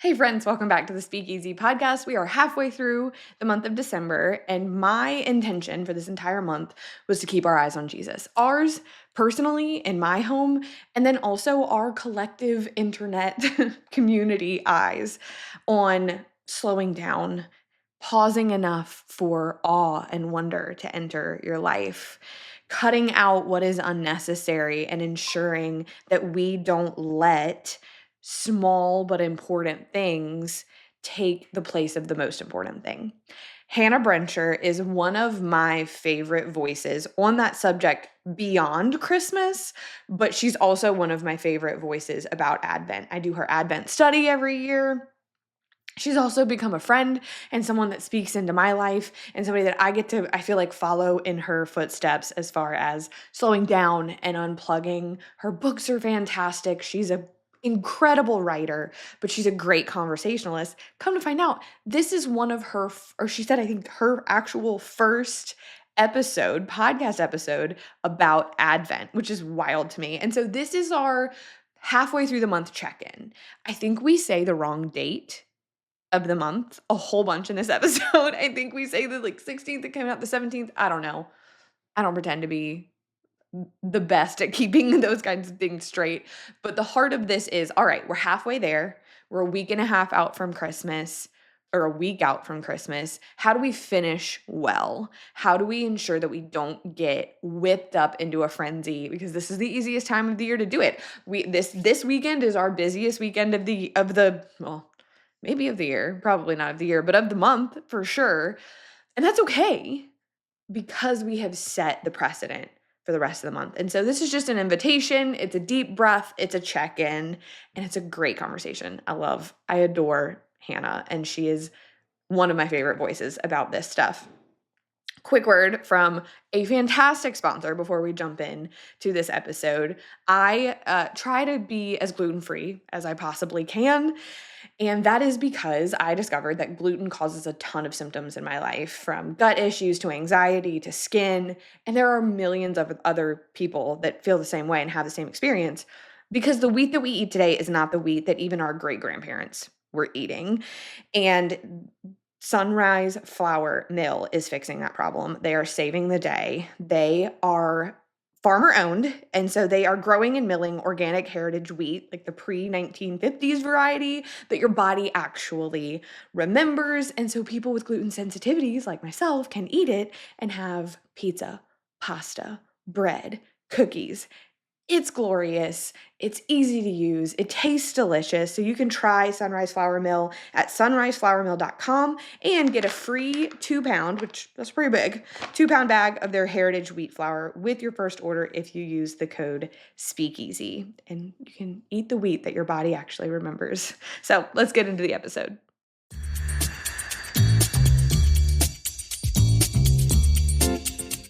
Hey friends, welcome back to the Speakeasy podcast. We are halfway through the month of December, and my intention for this entire month was to keep our eyes on Jesus. Ours personally in my home, and then also our collective internet community eyes on slowing down, pausing enough for awe and wonder to enter your life, cutting out what is unnecessary, and ensuring that we don't let small but important things take the place of the most important thing. Hannah Brencher is one of my favorite voices on that subject beyond Christmas, but she's also one of my favorite voices about Advent. I do her Advent study every year. She's also become a friend and someone that speaks into my life and somebody that I get to, I feel like, follow in her footsteps as far as slowing down and unplugging. Her books are fantastic. She's a incredible writer, but she's a great conversationalist. Come to find out, this is one of her, or she said, I think her actual first podcast episode about Advent, which is wild to me. And so this is our halfway through the month check-in. I think we say the wrong date of the month a whole bunch in this episode. I think we say the 16th, it came out the 17th. I don't know. I don't pretend to be the best at keeping those kinds of things straight. But the heart of this is, all right, we're halfway there. We're a week and a half out from Christmas, or a week out from Christmas. How do we finish well? How do we ensure that we don't get whipped up into a frenzy? Because this is the easiest time of the year to do it. This weekend is our busiest weekend of the well, maybe of the year, probably not of the year, but of the month for sure. And that's okay because we have set the precedent for the rest of the month. And so this is just an invitation. It's a deep breath. It's a check-in, and it's a great conversation. I adore Hannah, and she is one of my favorite voices about this stuff. Quick word from a fantastic sponsor before we jump in to this episode. I try to be as gluten-free as I possibly can, and that is because I discovered that gluten causes a ton of symptoms in my life, from gut issues to anxiety to skin, and there are millions of other people that feel the same way and have the same experience, because the wheat that we eat today is not the wheat that even our great-grandparents were eating, and Sunrise Flour Mill is fixing that problem. They are saving the day. They are farmer owned, and so they are growing and milling organic heritage wheat, like the pre-1950s variety that your body actually remembers. And so people with gluten sensitivities like myself can eat it and have pizza, pasta, bread, cookies. It's glorious. It's easy to use. It tastes delicious. So you can try Sunrise Flour Mill at sunriseflourmill.com and get a free 2-pound, which that's pretty big, 2-pound bag of their heritage wheat flour with your first order if you use the code SPEAKEASY. And you can eat the wheat that your body actually remembers. So let's get into the episode.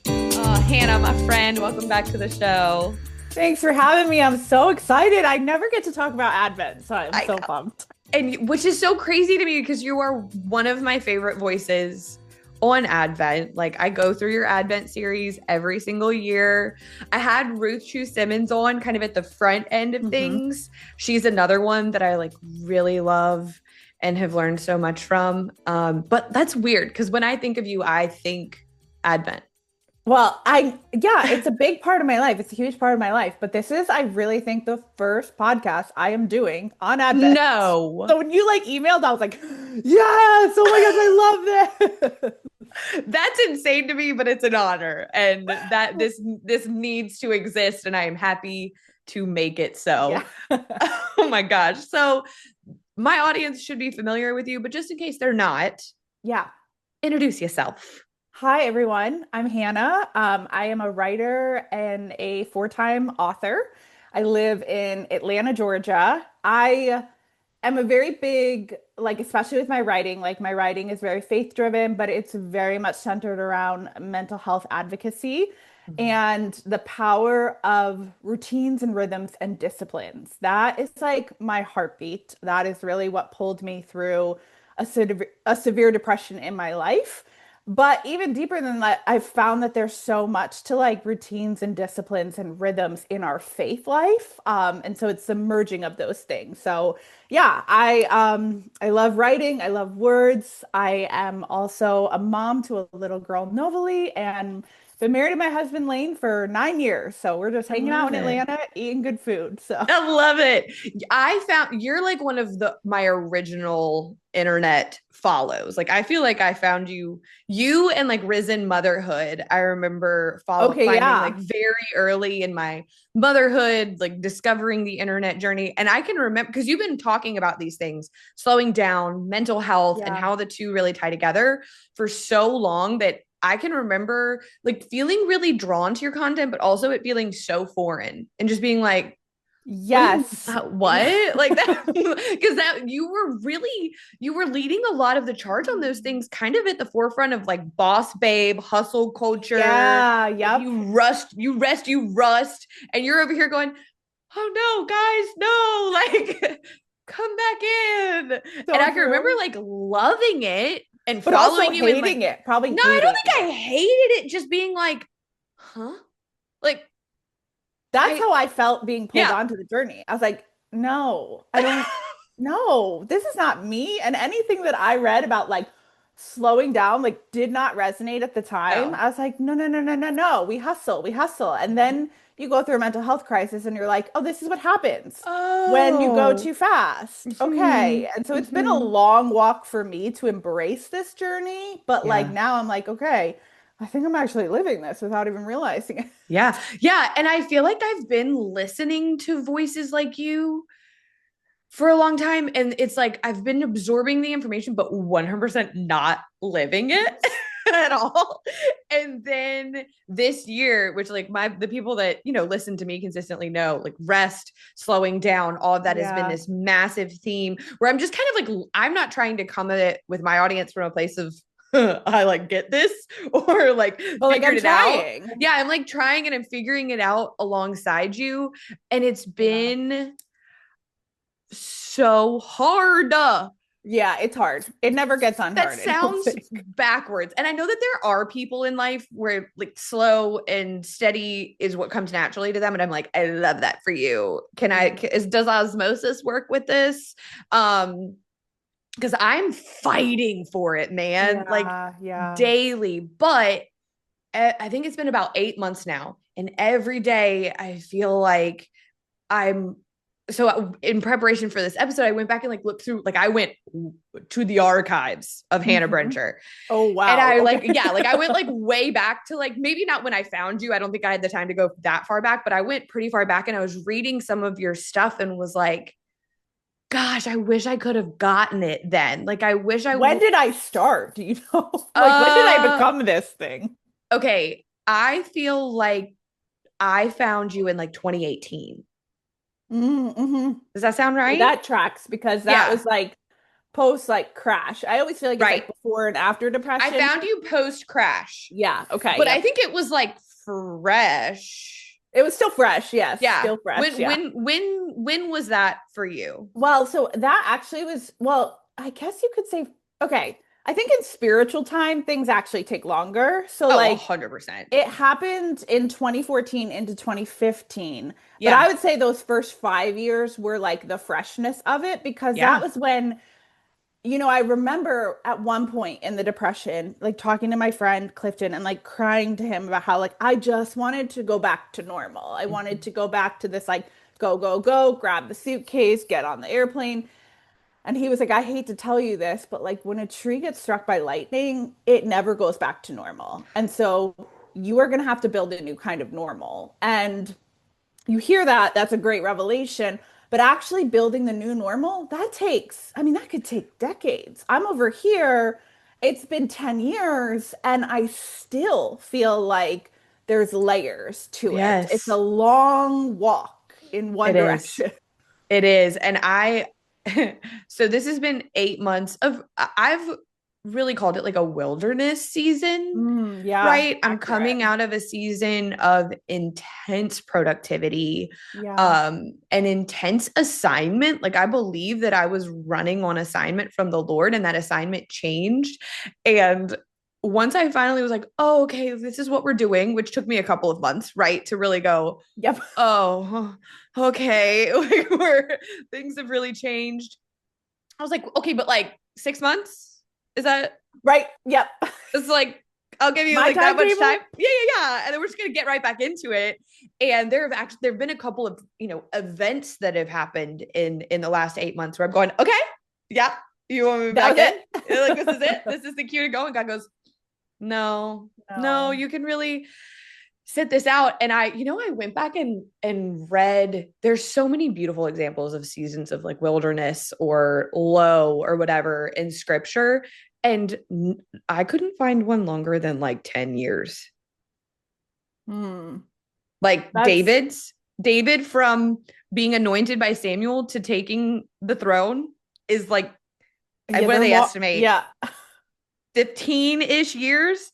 Hannah, my friend, welcome back to the show. Thanks for having me. I'm so excited. I never get to talk about Advent, so I'm so pumped. And which is so crazy to me because you are one of my favorite voices on Advent. Like, I go through your Advent series every single year. I had Ruth Chou Simmons on kind of at the front end of things. She's another one that I really love and have learned so much from. But that's weird because when I think of you, I think Advent. Well, it's a big part of my life. It's a huge part of my life. But this is, I really think, the first podcast I am doing on Advent. No. So when you emailed, I was like, yes, oh my gosh, I love this. That's insane to me, but it's an honor. And that this needs to exist, and I am happy to make it so. Yeah. Oh my gosh. So my audience should be familiar with you, but just in case they're not, introduce yourself. Hi, everyone. I'm Hannah. I am a writer and a 4-time author. I live in Atlanta, Georgia. I am a very big, especially with my writing, my writing is very faith-driven, but it's very much centered around mental health advocacy and the power of routines and rhythms and disciplines. That is my heartbeat. That is really what pulled me through a severe depression in my life. But even deeper than that, I've found that there's so much to like routines and disciplines and rhythms in our faith life. And so it's the merging of those things. So yeah, I love writing, I love words. I am also a mom to a little girl, Novalie, and been married to my husband Lane for 9 years. So we're just I hanging out love in it. Atlanta, eating good food. So I love it. I found you're like one of my original internet follows. Like I feel like I found you and like Risen Motherhood. I remember okay, finding like yeah. very early in my motherhood, like discovering the internet journey. And I can remember because you've been talking about these things, slowing down, mental health, and Yeah. how the two really tie together for so long that I can remember like feeling really drawn to your content, but also it feeling so foreign and just being like, what do you Yes. Yeah. what like that because that you were leading a lot of the charge on those things kind of at the forefront of like boss babe hustle culture, Yeah, like yep. you rust and you're over here going, oh no guys, no, like come back in. And So I can remember true. like loving it and But also following you and like, hating it, probably no, I don't hating think I it. hated it, just being like, huh, like That's I how I felt being pulled yeah. onto the journey. I was like, no, I don't, no, this is not me. And anything that I read about like slowing down, like did not resonate at the time. Oh. I was like, no, no, no, no, no, no. We hustle, we hustle. And then you go through a mental health crisis and you're like, oh, this is what happens when you go Oh. too fast. Mhm. Okay. And so it's been a Mhm. long walk for me to embrace this journey. But like Yeah. now I'm like, okay, I think I'm actually living this without even realizing it. Yeah. Yeah. And I feel like I've been listening to voices like you for a long time. And it's like I've been absorbing the information, but 100% not living it at all. And then this year, which like the people that, listen to me consistently know, like rest, slowing down, all of that has been Yeah. this massive theme where I'm just kind of like, I'm not trying to come at it with my audience from a place of, I like get this or like But like figured I'm it out. trying. Yeah, I'm like trying and I'm figuring it out alongside you. And it's Yeah. been so hard. Yeah, it's hard. It never gets on That hard, I don't sounds think. backwards. And I know that there are people in life where like slow and steady is what comes naturally to them. And I'm like, I love that for you. Mm. Does osmosis work with this? Because I'm fighting for it, man, like Yeah, yeah. daily. But I think it's been about 8 months now. And every day I feel like I'm in preparation for this episode, I went back and like looked through, like I went to the archives of Hannah Hmm. Brencher. Oh, And wow. I like, Okay. yeah, like I went like way back to like maybe not when I found you. I don't think I had the time to go that far back, but I went pretty far back and I was reading some of your stuff and was like, gosh, I wish I could have gotten it then. Like I wish When did I start? Do you know? Like, when did I uh become this thing? okay. I feel like I found you in like 2018. Mm-hmm. Does that sound Okay, right? that tracks because that Yeah. was like post like crash. I always feel like it's Right. like before and after I depression. found you post crash, Yeah. Okay. but I Yep. think it was like fresh. It was still fresh. Yes. Yeah. Still fresh. When Yeah. when when when was that for you? Well, so that actually was, well, I guess you could say, okay, I think in spiritual time, things actually take longer. So, Oh, like, 100%. it happened in 2014 into 2015. But I Yeah. would say those first 5 years were like the freshness of it because that Yeah. was when, I remember at one point in the depression, like talking to my friend Clifton and like crying to him about how, like, I just wanted to go back to normal. I wanted Mhm. to go back to this, like, go, go, go, grab the suitcase, get on the airplane. And he was like, I hate to tell you this, but like when a tree gets struck by lightning, it never goes back to normal. And so you are going to have to build a new kind of normal. And you hear that, that's a great revelation. But actually building the new normal, that could take decades. I'm over here, it's been 10 years, and I still feel like there's layers to it. It's a Yes, long walk in one it is. direction. It is. And so this has been 8 months of, I've really called it like a wilderness season, Yeah, right? I'm accurate. coming out of a season of intense productivity, Yeah. an intense assignment. Like I believe that I was running on assignment from the Lord and that assignment changed. And once I finally was like, oh, okay, this is what we're doing, which took me a couple of months, right? To really go, Yep. oh, okay. Like we're things have really changed. I was like, okay, but like 6 months? Is that Right. Yep. it's like I'll give you My like that much time. timetable. Yeah. And then we're just gonna get right back into it. And there have been a couple of events that have happened in the last 8 months where I'm going, okay, yeah, you want me That back was in? Like this is it. it. This is the cue to go. And God goes, no, No. you can really sit this out. And I went back and read, there's so many beautiful examples of seasons of like wilderness or low or whatever in scripture. And I couldn't find one longer than like 10 years. Hmm. Like That's David from being anointed by Samuel to taking the throne is like, yeah, what do they're they long. estimate? Yeah. 15-ish years.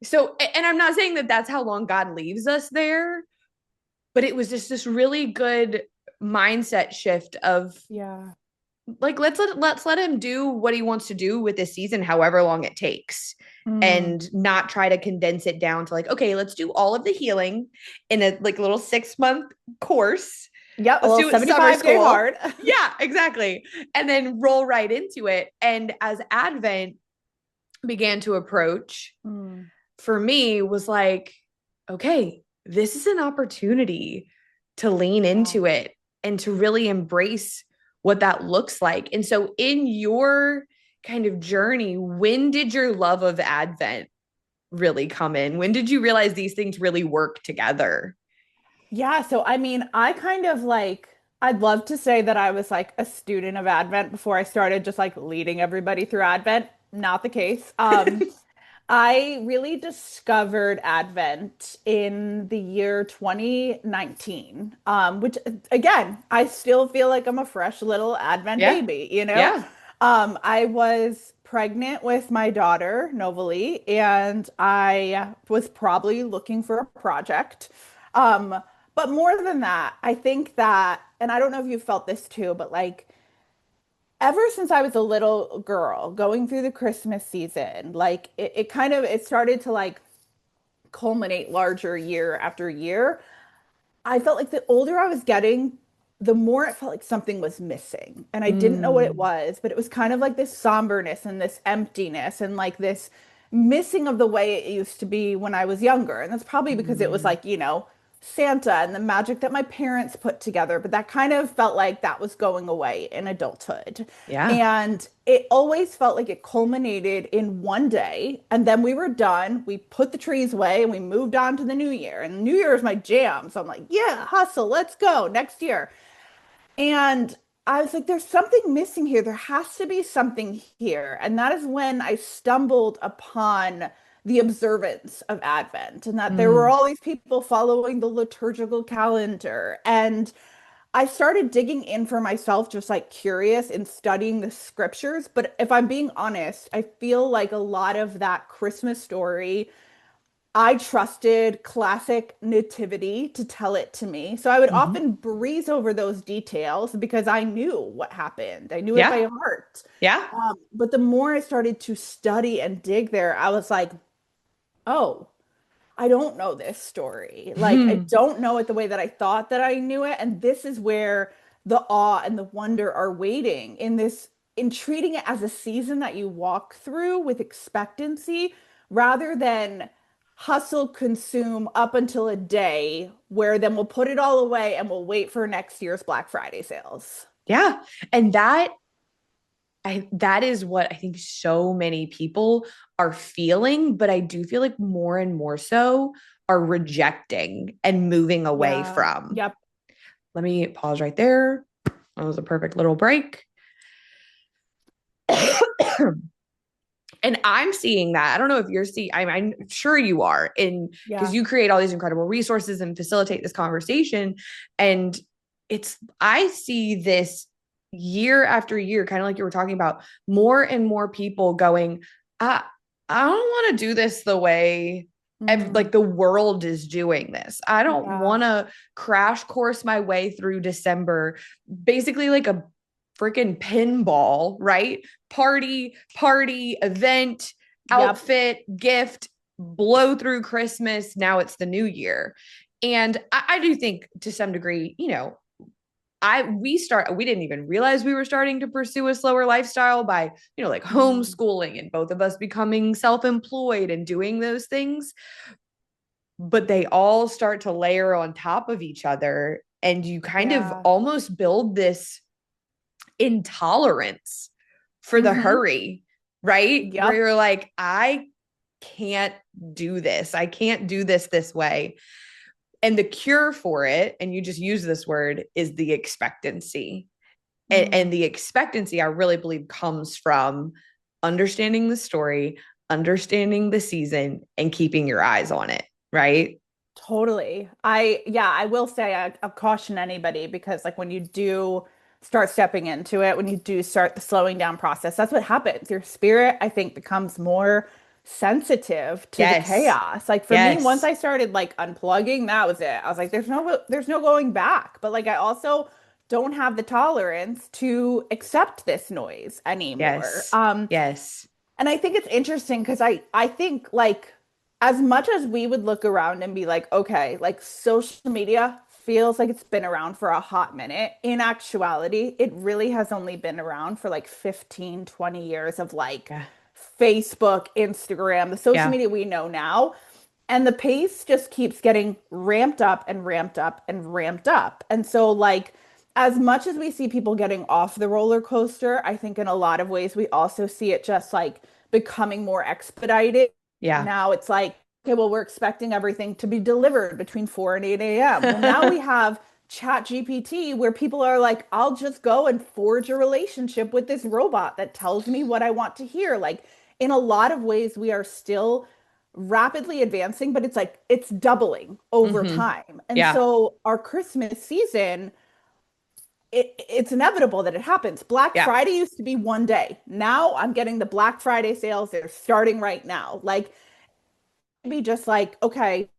So, and I'm not saying that that's how long God leaves us there, but it was just this really good mindset shift of Yeah. like let's let him do what he wants to do with this season, however long it takes, Hmm. and not try to condense it down to like, okay, let's do all of the healing in a like little 6 month course. Yep. A Let's little do it summer 75-day school. hard. Yeah, exactly. And then roll right into it. And as Advent began to approach, Hmm. for me was like, okay, this is an opportunity to lean Yeah. into it and to really embrace what that looks like. And so, in your kind of journey, when did your love of Advent really come in? When did you realize these things really work together? Yeah, so I mean, I kind of like, I'd love to say that I was like a student of Advent before I started just like leading everybody through Advent. Not the case. I really discovered Advent in the year 2019, which again, I still feel like I'm a fresh little Advent Yeah. baby, you know? Yeah. I was pregnant with my daughter, Novalie, and I was probably looking for a project. Um, but more than that, I think that, and I don't know if you felt this too, but like ever since I was a little girl going through the Christmas season, like it kind of it started to like culminate larger year after year. I felt like the older I was getting, the more it felt like something was missing. And I didn't know what it Mm. was, but it was kind of like this somberness and this emptiness and like this missing of the way it used to be when I was younger. And that's probably because it was Mm. like, Santa and the magic that my parents put together. But that kind of felt like that was going away in adulthood. Yeah. And it always felt like it culminated in one day. And then we were done. We put the trees away and we moved on to the new year. And New Year is my jam. So I'm like, yeah, hustle, let's go next year. And I was like, there's something missing here. There has to be something here. And that is when I stumbled upon the observance of Advent and that there were Mm. all these people following the liturgical calendar. And I started digging in for myself, just like curious and studying the scriptures. But if I'm being honest, I feel like a lot of that Christmas story, I trusted classic nativity to tell it to me. So I would Mhm. often breeze over those details because I knew what happened. I knew it by Yeah. heart. Yeah. But the more I started to study and dig there, I was like, oh, I don't know this story. Like, I don't know it the way that I thought that I knew it. And this is where the awe and the wonder are waiting in treating it as a season that you walk through with expectancy rather than hustle, consume up until a day where then we'll put it all away and we'll wait for next year's Black Friday sales. Yeah. And that is what I think so many people are feeling, but I do feel like more and more so are rejecting and moving away Yeah. from. Yep. Let me pause right there. That was a perfect little break. And I'm seeing that. I don't know if you're seeing, I'm sure you are, in because Yeah. you create all these incredible resources and facilitate this conversation. And I see this year after year, kind of like you were talking about, more and more people going, I, I don't want to do this the way Hmm. like the world is doing this. I don't Yeah. want to crash course my way through December, basically like a freaking pinball, right? Party, event, Yep. outfit, gift, blow through Christmas. Now it's the new year. And I do think to some degree, we didn't even realize we were starting to pursue a slower lifestyle by, like Mm, homeschooling and both of us becoming self-employed and doing those things. But they all start to layer on top of each other. And you kind of yeah. almost build this intolerance for the Mm-hmm. hurry, right? Where Yep. you're like, I can't do this. I can't do this way. And the cure for it, and you just use this word, is the expectancy. And Mm. the expectancy, I really believe, comes from understanding the story, understanding the season, and keeping your eyes on it, right? Totally. I will say I caution anybody because like when you do start stepping into it, when you do start the slowing down process, that's what happens. Your spirit, I think, becomes more sensitive to the Yes. chaos. Like for me, once Yes. I started like unplugging, that was it. I was like, there's no going back. But like I also don't have the tolerance to accept this noise anymore. Yes. Yes. And I think it's interesting because I think like as much as we would look around and be like, okay, like social media feels like it's been around for a hot minute. In actuality, it really has only been around for like 15, 20 years of like Yeah. Facebook, Instagram, the social Yeah. media we know now. And the pace just keeps getting ramped up and ramped up and ramped up. And so, like, as much as we see people getting off the roller coaster, I think in a lot of ways we also see it just like becoming more expedited. Yeah. Now it's like, okay, well, we're expecting everything to be delivered between 4 and 8 a.m. Well, now we have Chat GPT where people are like, I'll just go and forge a relationship with this robot that tells me what I want to hear. Like, in a lot of ways, we are still rapidly advancing, but it's like it's doubling over Mm-hmm. time. And Yeah. so our Christmas season, it's inevitable that it happens. Black Yeah. Friday used to be one day. Now I'm getting the Black Friday sales. They're starting right now. Like, be just like, okay,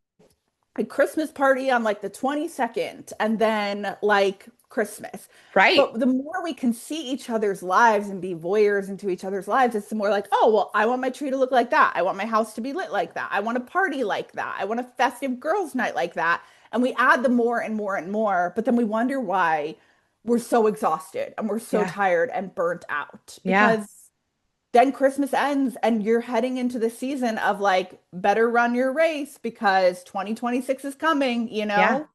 a Christmas party on like the 22nd and then like Christmas. Right. But the more we can see each other's lives and be voyeurs into each other's lives, it's the more like, oh, well, I want my tree to look like that. I want my house to be lit like that. I want a party like that. I want a festive girls' night like that. And we add the more and more and more, but then we wonder why we're so exhausted and we're so Yeah. tired and burnt out Yeah. because then Christmas ends and you're heading into the season of like, better run your race because 2026 is coming, you Yeah. know?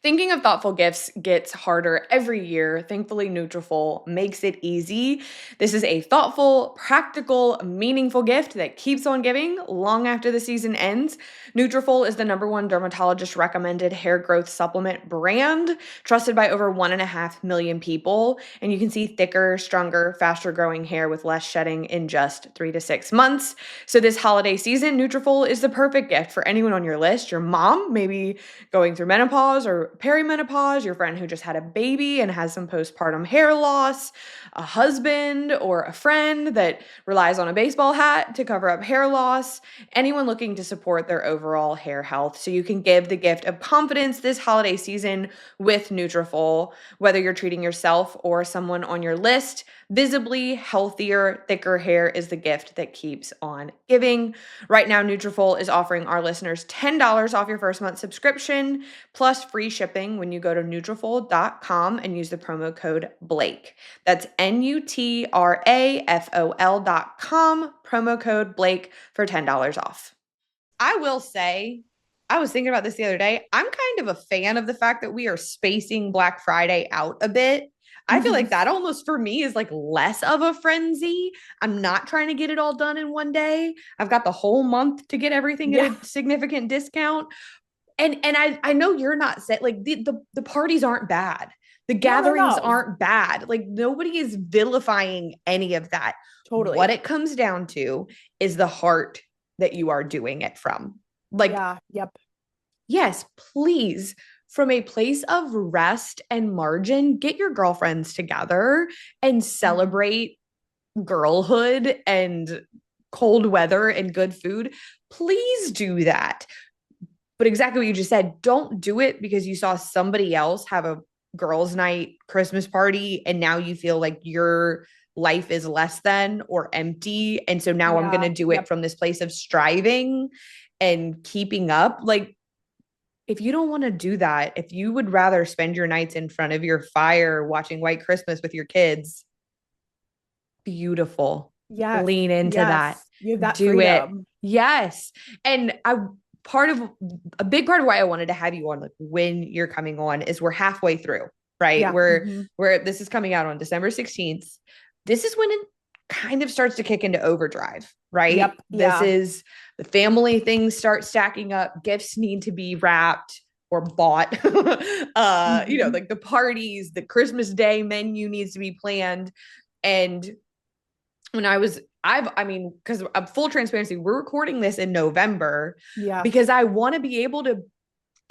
Thinking of thoughtful gifts gets harder every year. Thankfully, Nutrafol makes it easy. This is a thoughtful, practical, meaningful gift that keeps on giving long after the season ends. Nutrafol is the #1 dermatologist recommended hair growth supplement brand, trusted by over 1.5 million people. And you can see thicker, stronger, faster growing hair with less shedding in just 3 to 6 months. So this holiday season, Nutrafol is the perfect gift for anyone on your list. Your mom, maybe going through menopause or perimenopause, your friend who just had a baby and has some postpartum hair loss, a husband or a friend that relies on a baseball hat to cover up hair loss, anyone looking to support their overall hair health. So you can give the gift of confidence this holiday season with Nutrafol, whether you're treating yourself or someone on your list. Visibly healthier, thicker hair is the gift that keeps on giving. Right now, Nutrafol is offering our listeners $10 off your first month subscription plus free shipping when you go to Nutrafol.com and use the promo code Blake. That's Nutrafol.com, promo code Blake for $10 off. I will say, I was thinking about this the other day. I'm kind of a fan of the fact that we are spacing Black Friday out a bit. I feel like that almost for me is like less of a frenzy. I'm not trying to get it all done in one day. I've got the whole month to get everything at Yeah. a significant discount. And I know you're not set, like the parties aren't bad. The No, no, gatherings no. aren't bad. Like nobody is vilifying any of that. What Totally. it comes down to is the heart that you are doing it from. Like, Yeah. Yep. yes, please, from a place of rest and margin, get your girlfriends together and Mhm. celebrate girlhood and cold weather and good food. Please do that. But exactly what you just said, don't do it because you saw somebody else have a girls' night Christmas party and now you feel like you're life is less than or empty. And so now I'm going to Yeah. do it Yep. from this place of striving and keeping up. Like, if you don't want to do that, if you would rather spend your nights in front of your fire watching White Christmas with your kids, beautiful. Yes. Lean into that. Yes. You have that Do it. freedom. Yes. And I part of a big part of why I wanted to have you on, like when you're coming on, is we're halfway through, right? Yeah. Where this is coming out on December 16th. This is when it kind of starts to kick into overdrive, right? Yep. This Yeah. is the family things start stacking up, gifts need to be wrapped or bought. Hmm. Like the parties, the Christmas Day menu needs to be planned. And when I mean, because full transparency, we're recording this in November Yeah. because I want to be able to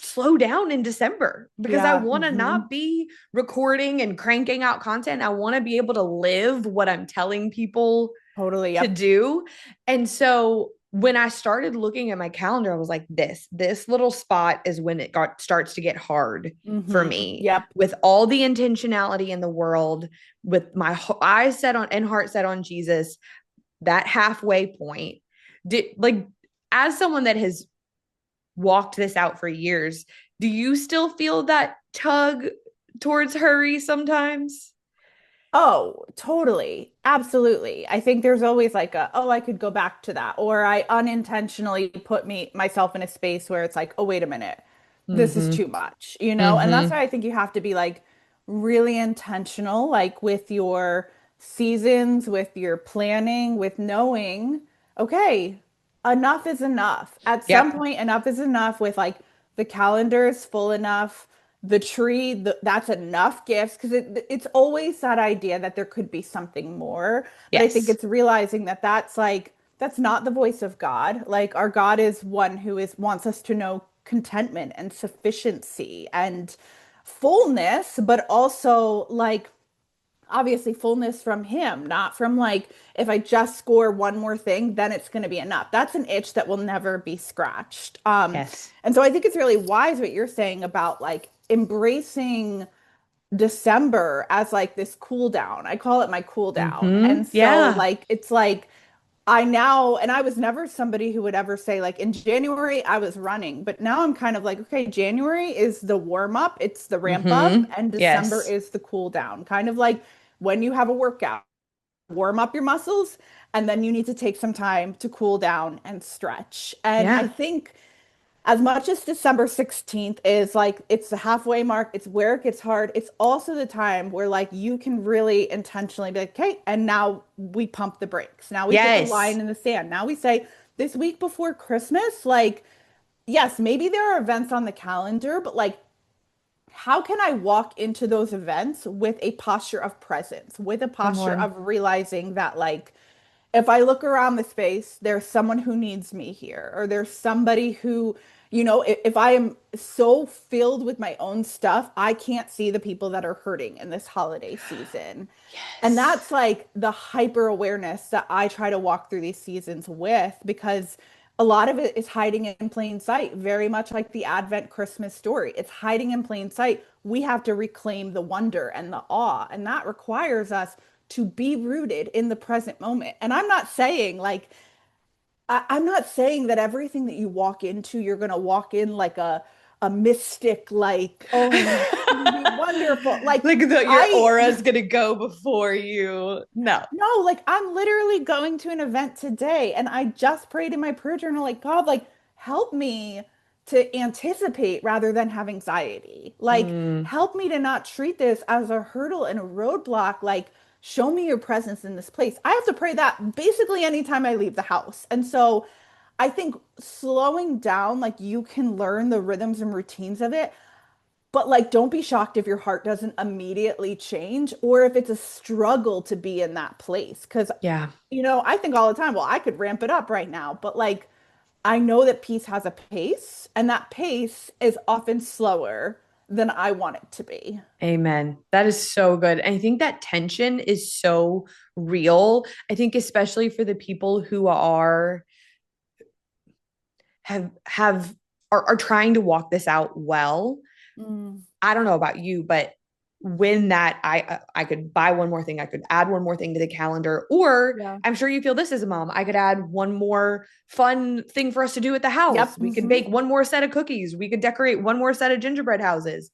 slow down in December because I Yeah. want to not be recording and cranking out content. I want to be able to live what I'm telling people Totally. to Yep. do. And so when I started looking at my calendar, I was like, this little spot is when it starts to get hard for me Yep. with all the intentionality in the world, with my eyes set on and heart set on Jesus, that halfway point. Did like as someone that has walked this out for years, do you still feel that tug towards hurry sometimes? Oh, totally. Absolutely. I think there's always like oh, I could go back to that. Or I unintentionally put myself in a space where it's like, oh, wait a minute. This is Mm-hmm. too much, you know? And that's Mm-hmm. why I think you have to be like really intentional, like with your seasons, with your planning, with knowing, okay, enough is enough. At some Yep. point, enough is enough with like the calendar is full enough, the tree, that's enough gifts because it's always that idea that there could be something more. But I think Yes. it's realizing that that's not the voice of God. Like our God is one who is wants us to know contentment and sufficiency and fullness, but also like obviously fullness from him, not from like if I just score one more thing, then it's going to be enough. That's an itch that will never be scratched. Yes. And so I think it's really wise what you're saying about like embracing December as like this cool down. I call it my cool down. Mm-hmm. And so Yeah. like it's like I now, and I was never somebody who would ever say, like, in January, I was running, but now I'm kind of like, okay, January is the warm up, it's the ramp up, Mm-hmm. and December Yes. is the cool down. Kind of like when you have a workout, warm up your muscles, and then you need to take some time to cool down and stretch. And I Yeah. think as much as December 16th is like it's the halfway mark, it's where it gets hard. It's also the time where like you can really intentionally be like, okay, and now we pump the brakes. Now we put the Yes. line in the sand. Now we say this week before Christmas, like, yes, maybe there are events on the calendar, but like how can I walk into those events with a posture of presence, with a Come posture on. of realizing that, like, if I look around the space, there's someone who needs me here, or there's somebody who, if I am so filled with my own stuff, I can't see the people that are hurting in this holiday season. And Yes. that's like the hyper awareness that I try to walk through these seasons with because a lot of it is hiding in plain sight, very much like the Advent Christmas story. It's hiding in plain sight. We have to reclaim the wonder and the awe, and that requires us to be rooted in the present moment. And I'm not saying like I'm not saying that everything that you walk into, you're gonna walk in like a mystic, like, oh, it's gonna be wonderful. Like Like your I aura's gonna go before you. No. no, like I'm literally going to an event today and I just prayed in my prayer journal, like, God, like, help me to anticipate rather than have anxiety. Like, Mm. help me to not treat this as a hurdle and a roadblock. Like, show me your presence in this place. I have to pray that basically anytime I leave the house. And so I think slowing down, like, you can learn the rhythms and routines of it. But like, don't be shocked if your heart doesn't immediately change or if it's a struggle to be in that place. Because, Yeah. I think all the time, well, I could ramp it up right now. But like, I know that peace has a pace, and that pace is often slower than I want it to be. Amen. That is so good. And I think that tension is so real. I think especially for the people who have are trying to walk this out well. Mm, I don't know about you, but when that I could buy one more thing, I could add one more thing to the calendar, or Yeah. I'm sure you feel this as a mom, I could add one more fun thing for us to do at the house. Yep. We could bake one more set of cookies, we could decorate one more set of gingerbread houses.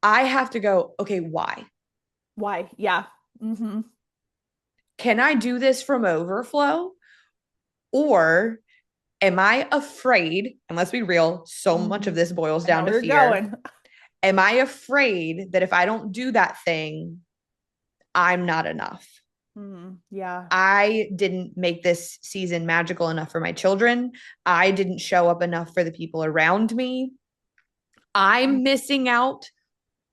I have to go, okay, why? Why? Yeah. Can I do this from overflow, or am I afraid? And let's be real, so much of hmm this boils I know down to where you're fear. going. Am I afraid that if I don't do that thing, I'm not enough? Yeah. I didn't make this season magical enough for my children. I didn't show up enough for the people around me. I'm missing out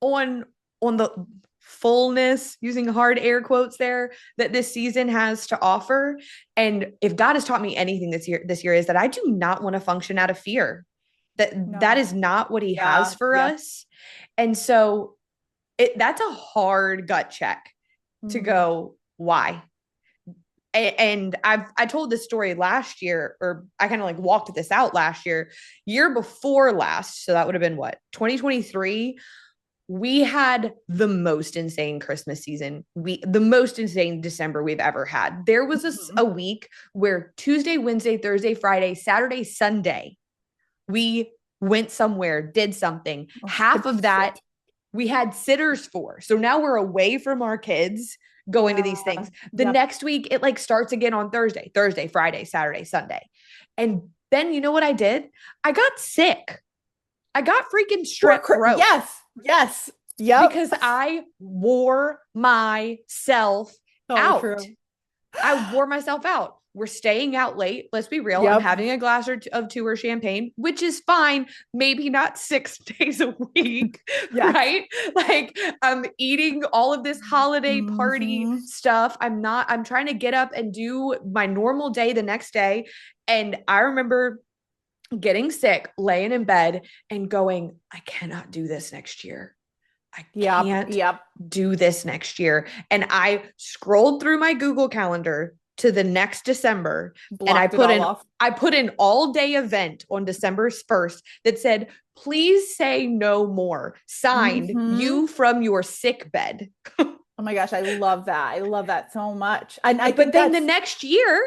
on the fullness, using hard air quotes there, that this season has to offer. And if God has taught me anything this year is that I do not want to function out of fear. That No. is not what he has Yeah. for Yep. us. And so that's a hard gut check to Mm-hmm. go, why? And I told this story last year, or I kind of like walked this out last year before last. So that would have been what, 2023. We had the most insane Christmas season. The most insane December we've ever had. There was a week where Tuesday, Wednesday, Thursday, Friday, Saturday, Sunday, we went somewhere, did something. Oh, Half of it's so that we had sitters for. So now we're away from our kids going to yeah. these things. The Yep. next week, it like starts again on Thursday, Friday, Saturday, Sunday. And then you know what I did? I got sick. I got freaking strep throat Yes. Yes. Yep. because I wore myself So out. true. I wore myself out. We're staying out late. Let's be real. I'm Yep. having a glass of two or champagne, which is fine. Maybe not 6 days a week, Yes. right? Like I'm eating all of this holiday party hmm stuff. I'm trying to get up and do my normal day the next day. And I remember getting sick, laying in bed and going, I cannot do this next year. I Yep. can't Yep. do this next year. And I scrolled through my Google Calendar to the next December and Blocked it all off. I put an all-day event on December 1st that said, please say no more. Signed, hmm you from your sick bed. Oh my gosh, I love that. I love that so much. And I But think then the that's, next year,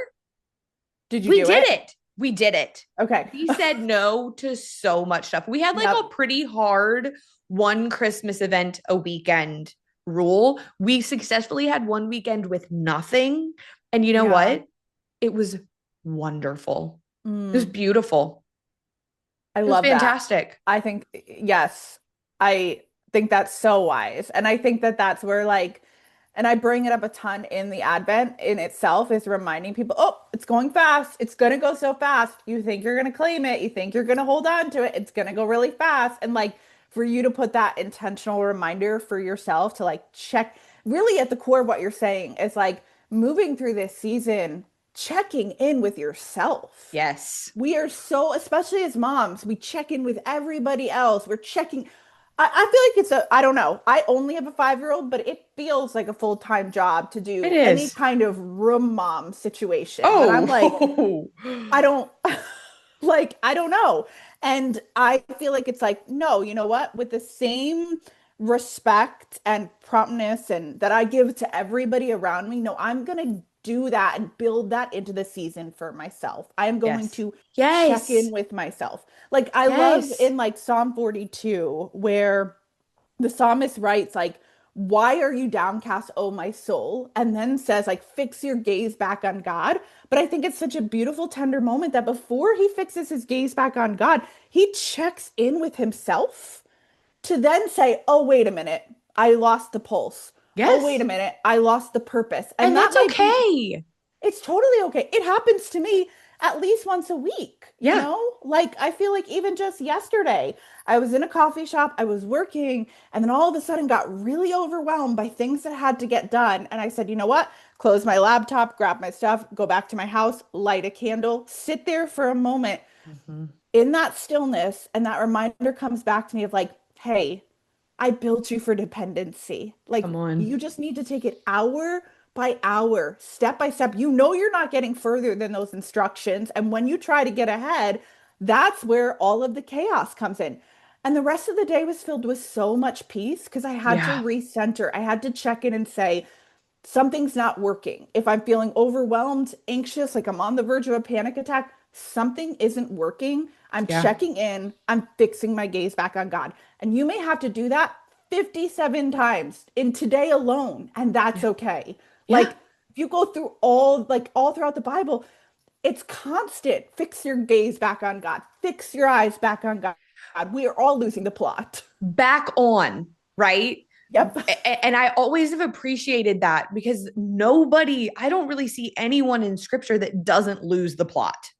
did you we do did it? it. We did it. Okay. We said no to so much stuff. We had like a Yep. pretty hard one Christmas event a weekend rule. We successfully had one weekend with nothing. And you know Yeah. what? It was wonderful. It was Mm, beautiful. I It was love that. fantastic. I think, yes, I think that's so wise. And I think that that's where, like, and I bring it up a ton in the Advent in itself is reminding people, oh, it's going fast. It's going to go so fast. You think you're going to claim it. You think you're going to hold on to it. It's going to go really fast. And like for you to put that intentional reminder for yourself to like check, really at the core of what you're saying is like moving through this season, checking in with yourself. Yes. We are so, especially as moms, we check in with everybody else. We're checking. I feel like it's a, I don't know. I only have a 5-year-old, but it feels like a full-time job to It do any is. kind of room mom situation that I'm like, Oh. I don't, like, I don't know. And I feel like it's like, no, you know what? With the same respect and promptness and that I give to everybody around me, no, I'm gonna do that and build that into the season for myself. I am going Yes. to check in Yes. with myself. Like I love Yes. in like Psalm 42 where the psalmist writes like, why are you downcast, oh my soul? And then says like, fix your gaze back on God. But I think it's such a beautiful, tender moment that before he fixes his gaze back on God, he checks in with himself to then say, oh, wait a minute, I lost the pulse. Oh, wait a Yes. minute, I lost the purpose. And And that that's might be, okay. it's totally okay. It happens to me at least once a week, you Yeah. know? Like, I feel like even just yesterday, I was in a coffee shop, I was working, and then all of a sudden got really overwhelmed by things that had to get done. And I said, you know what? Close my laptop, grab my stuff, go back to my house, light a candle, sit there for a moment Mhm. in that stillness. And that reminder comes back to me of like, hey, I built you for dependency. Like Come on. you just need to take it hour by hour, step by step. You know you're not getting further than those instructions. And when you try to get ahead, that's where all of the chaos comes in. And the rest of the day was filled with so much peace because I had to Yeah. recenter. I had to check in and say, something's not working. If I'm feeling overwhelmed, anxious, like I'm on the verge of a panic attack, something isn't working. I'm Yeah. checking in, I'm fixing my gaze back on God. And you may have to do that 57 times in today alone, and that's Yeah. okay. Yeah. Like if you go through all throughout the Bible, it's constant. Fix your gaze back on God. Fix your eyes back on God. We are all losing the plot. Back on, right? Yep. And I always have appreciated that because I don't really see anyone in scripture that doesn't lose the plot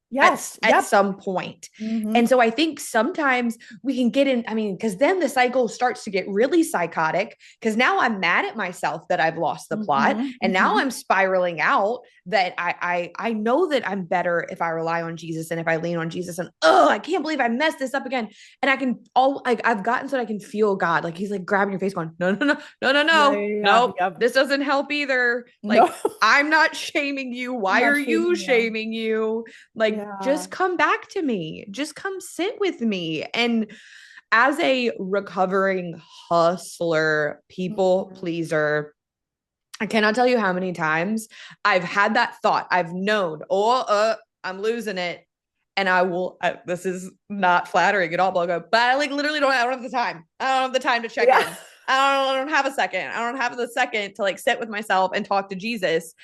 Yes. at Yep. some point. Hmm. And so I think sometimes we can get in, I mean, because then the cycle starts to get really psychotic because now I'm mad at myself that I've lost the plot. Hmm. And now Hmm. I'm spiraling out that I know that I'm better if I rely on Jesus and if I lean on Jesus. And oh, I can't believe I messed this up again. And I can all like I've gotten so that I can feel God. Like he's like grabbing your face, going, no, no, no, no, no, Yeah, no, yeah, yeah. nope. Yep. This doesn't help either. No, Like, I'm not shaming you. I'm Why not are you shaming you. shaming you? Like, Yeah. just come back to me. Just come sit with me. And as a recovering hustler, people Mhm. pleaser, I cannot tell you how many times I've had that thought. I've known, I'm losing it. And this is not flattering at all, but I'll go, but I like literally I don't have the time. I don't have the time to check Yeah. in. I don't have a second. I don't have the second to like sit with myself and talk to Jesus.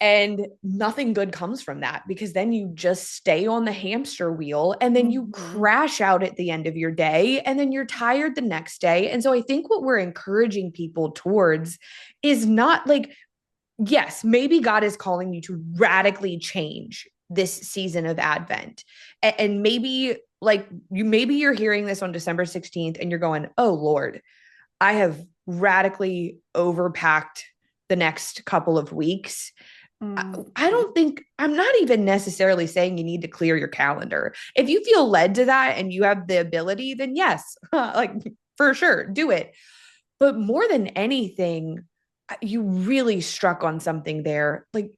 And nothing good comes from that because then you just stay on the hamster wheel and then you Hmm. crash out at the end of your day and then you're tired the next day. And so I think what we're encouraging people towards is not like, yes, maybe God is calling you to radically change this season of Advent. And maybe like maybe you're hearing this on December 16th and you're going, oh Lord, I have radically overpacked the next couple of weeks. I Hmm. don't think I'm not even necessarily saying you need to clear your calendar. If you feel led to that and you have the ability, then yes, like for sure, do it. But more than anything, you really struck on something there. Like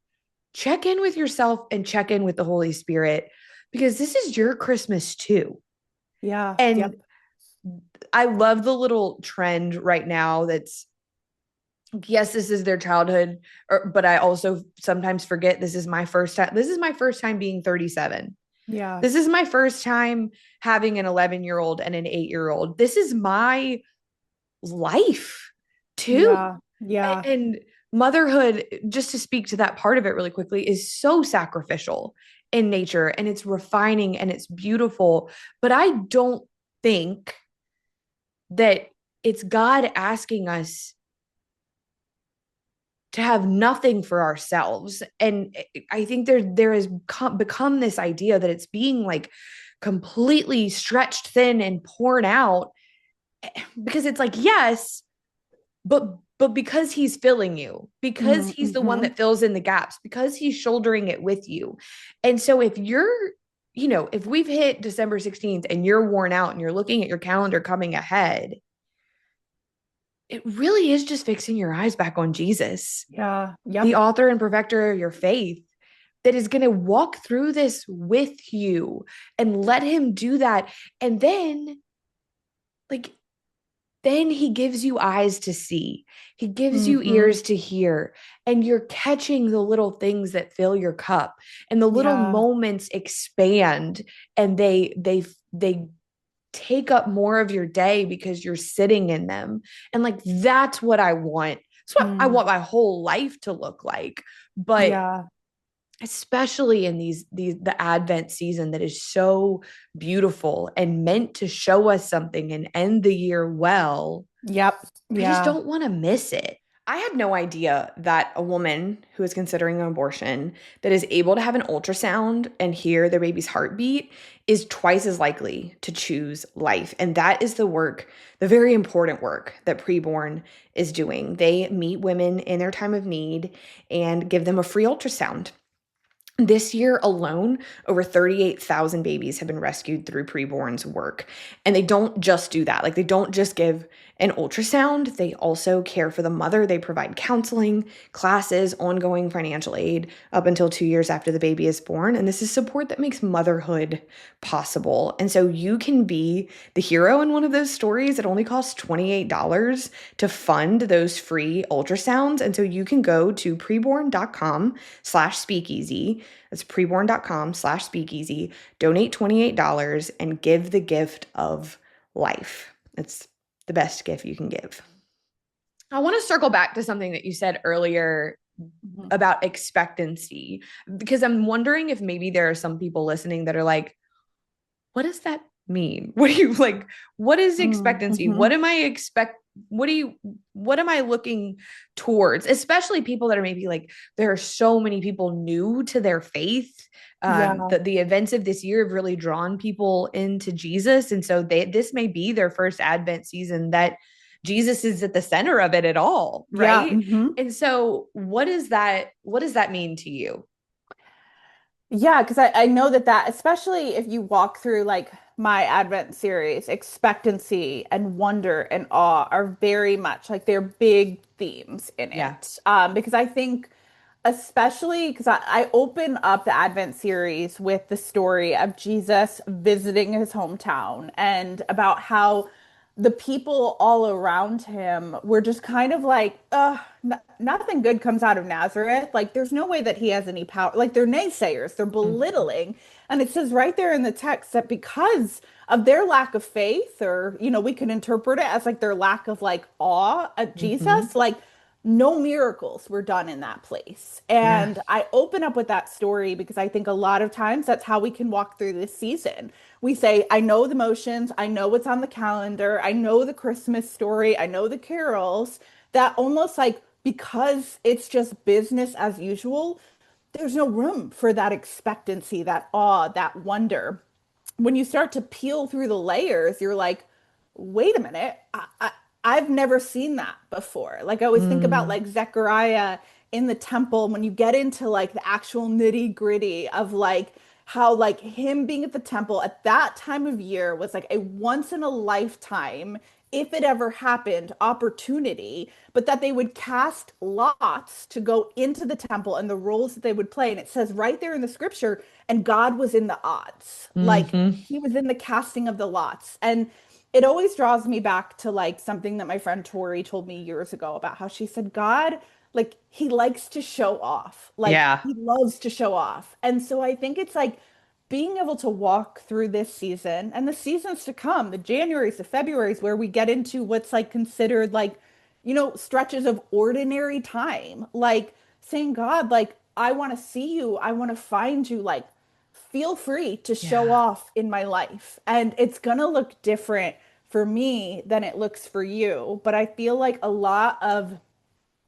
check in with yourself and check in with the Holy Spirit because this is your Christmas too. Yeah. And Yep. I love the little trend right now that's yes, this is their childhood, but I also sometimes forget this is my first time. This is my first time being 37. Yeah. This is my first time having an 11-year-old and an 8-year-old. This is my life too. Yeah. Yeah. And motherhood, just to speak to that part of it really quickly, is so sacrificial in nature and it's refining and it's beautiful. But I don't think that it's God asking us to have nothing for ourselves. And I think there has become this idea that it's being like completely stretched thin and poured out because it's like yes, but because he's filling you, because he's the one Mm-hmm. that fills in the gaps, because he's shouldering it with you. And so if you're if we've hit December 16th and you're worn out and you're looking at your calendar coming ahead, it really is just fixing your eyes back on Jesus, Yeah. the Yep. author and perfecter of your faith, that is going to walk through this with you and let him do that. And then, like, then he gives you eyes to see, he gives you Hmm. ears to hear, and you're catching the little things that fill your cup, and the little Yeah. moments expand and they take up more of your day because you're sitting in them. And like that's what I want. That's what I Mm. want my whole life to look like. But Yeah. especially in these the Advent season that is so beautiful and meant to show us something and end the year well, Yep. I just Yeah. don't want to miss it. I had no idea that a woman who is considering an abortion that is able to have an ultrasound and hear their baby's heartbeat is twice as likely to choose life. And that is the work, the very important work that Preborn is doing. They meet women in their time of need and give them a free ultrasound. This year alone, over 38,000 babies have been rescued through Preborn's work. And they don't just do that. Like, they don't just give an ultrasound. They also care for the mother. They provide counseling, classes, ongoing financial aid up until 2 years after the baby is born. And this is support that makes motherhood possible. And so you can be the hero in one of those stories. It only costs $28 to fund those free ultrasounds. And so you can go to preborn.com/speakeasy. That's preborn.com/speakeasy. Donate $28 and give the gift of life. It's the best gift you can give. I want to circle back to something that you said earlier Mhm. about expectancy, because I'm wondering if maybe there are some people listening that are like, what does that mean? What do you like? What is expectancy? What Mhm. am I expect? What am I looking towards? Especially people that are maybe like, there are so many people new to their faith. Yeah. The events of this year have really drawn people into Jesus. And so this may be their first Advent season that Jesus is at the center of it at all, Yeah. right? And so what does that mean to you? Yeah, because I know that especially if you walk through like my Advent series, expectancy and wonder and awe are very much like they're big themes in Yeah. it. Because I think, especially because I open up the Advent series with the story of Jesus visiting his hometown and about how the people all around him were just kind of like, nothing good comes out of Nazareth. Like, there's no way that he has any power. Like, they're naysayers, they're Mhm. belittling. And it says right there in the text that because of their lack of faith, or, we can interpret it as like their lack of like awe at Mhm. Jesus, like, no miracles were done in that place. Yeah. And I open up with that story because I think a lot of times that's how we can walk through this season. We say, I know the motions, I know what's on the calendar, I know the Christmas story, I know the carols, that almost like because it's just business as usual, there's no room for that expectancy, that awe, that wonder. When you start to peel through the layers, you're like, wait a minute, I've never seen that before. Like I always think about Mm. like Zechariah in the temple when you get into like the actual nitty gritty of like how like him being at the temple at that time of year was like a once in a lifetime, if it ever happened, opportunity, but that they would cast lots to go into the temple and the roles that they would play. And it says right there in the scripture, and God was in the odds. Like Mhm. he was in the casting of the lots. And it always draws me back to like something that my friend Tori told me years ago about how she said, God, like he likes to show off. Like Yeah. he loves to show off. And so I think it's like being able to walk through this season and the seasons to come, the Januaries, the Februaries, where we get into what's like considered like, stretches of ordinary time, like saying, God, like, I want to see you. I want to find you. Like, feel free to show Yeah. off in my life. And it's going to look different for me than it looks for you. But I feel like a lot of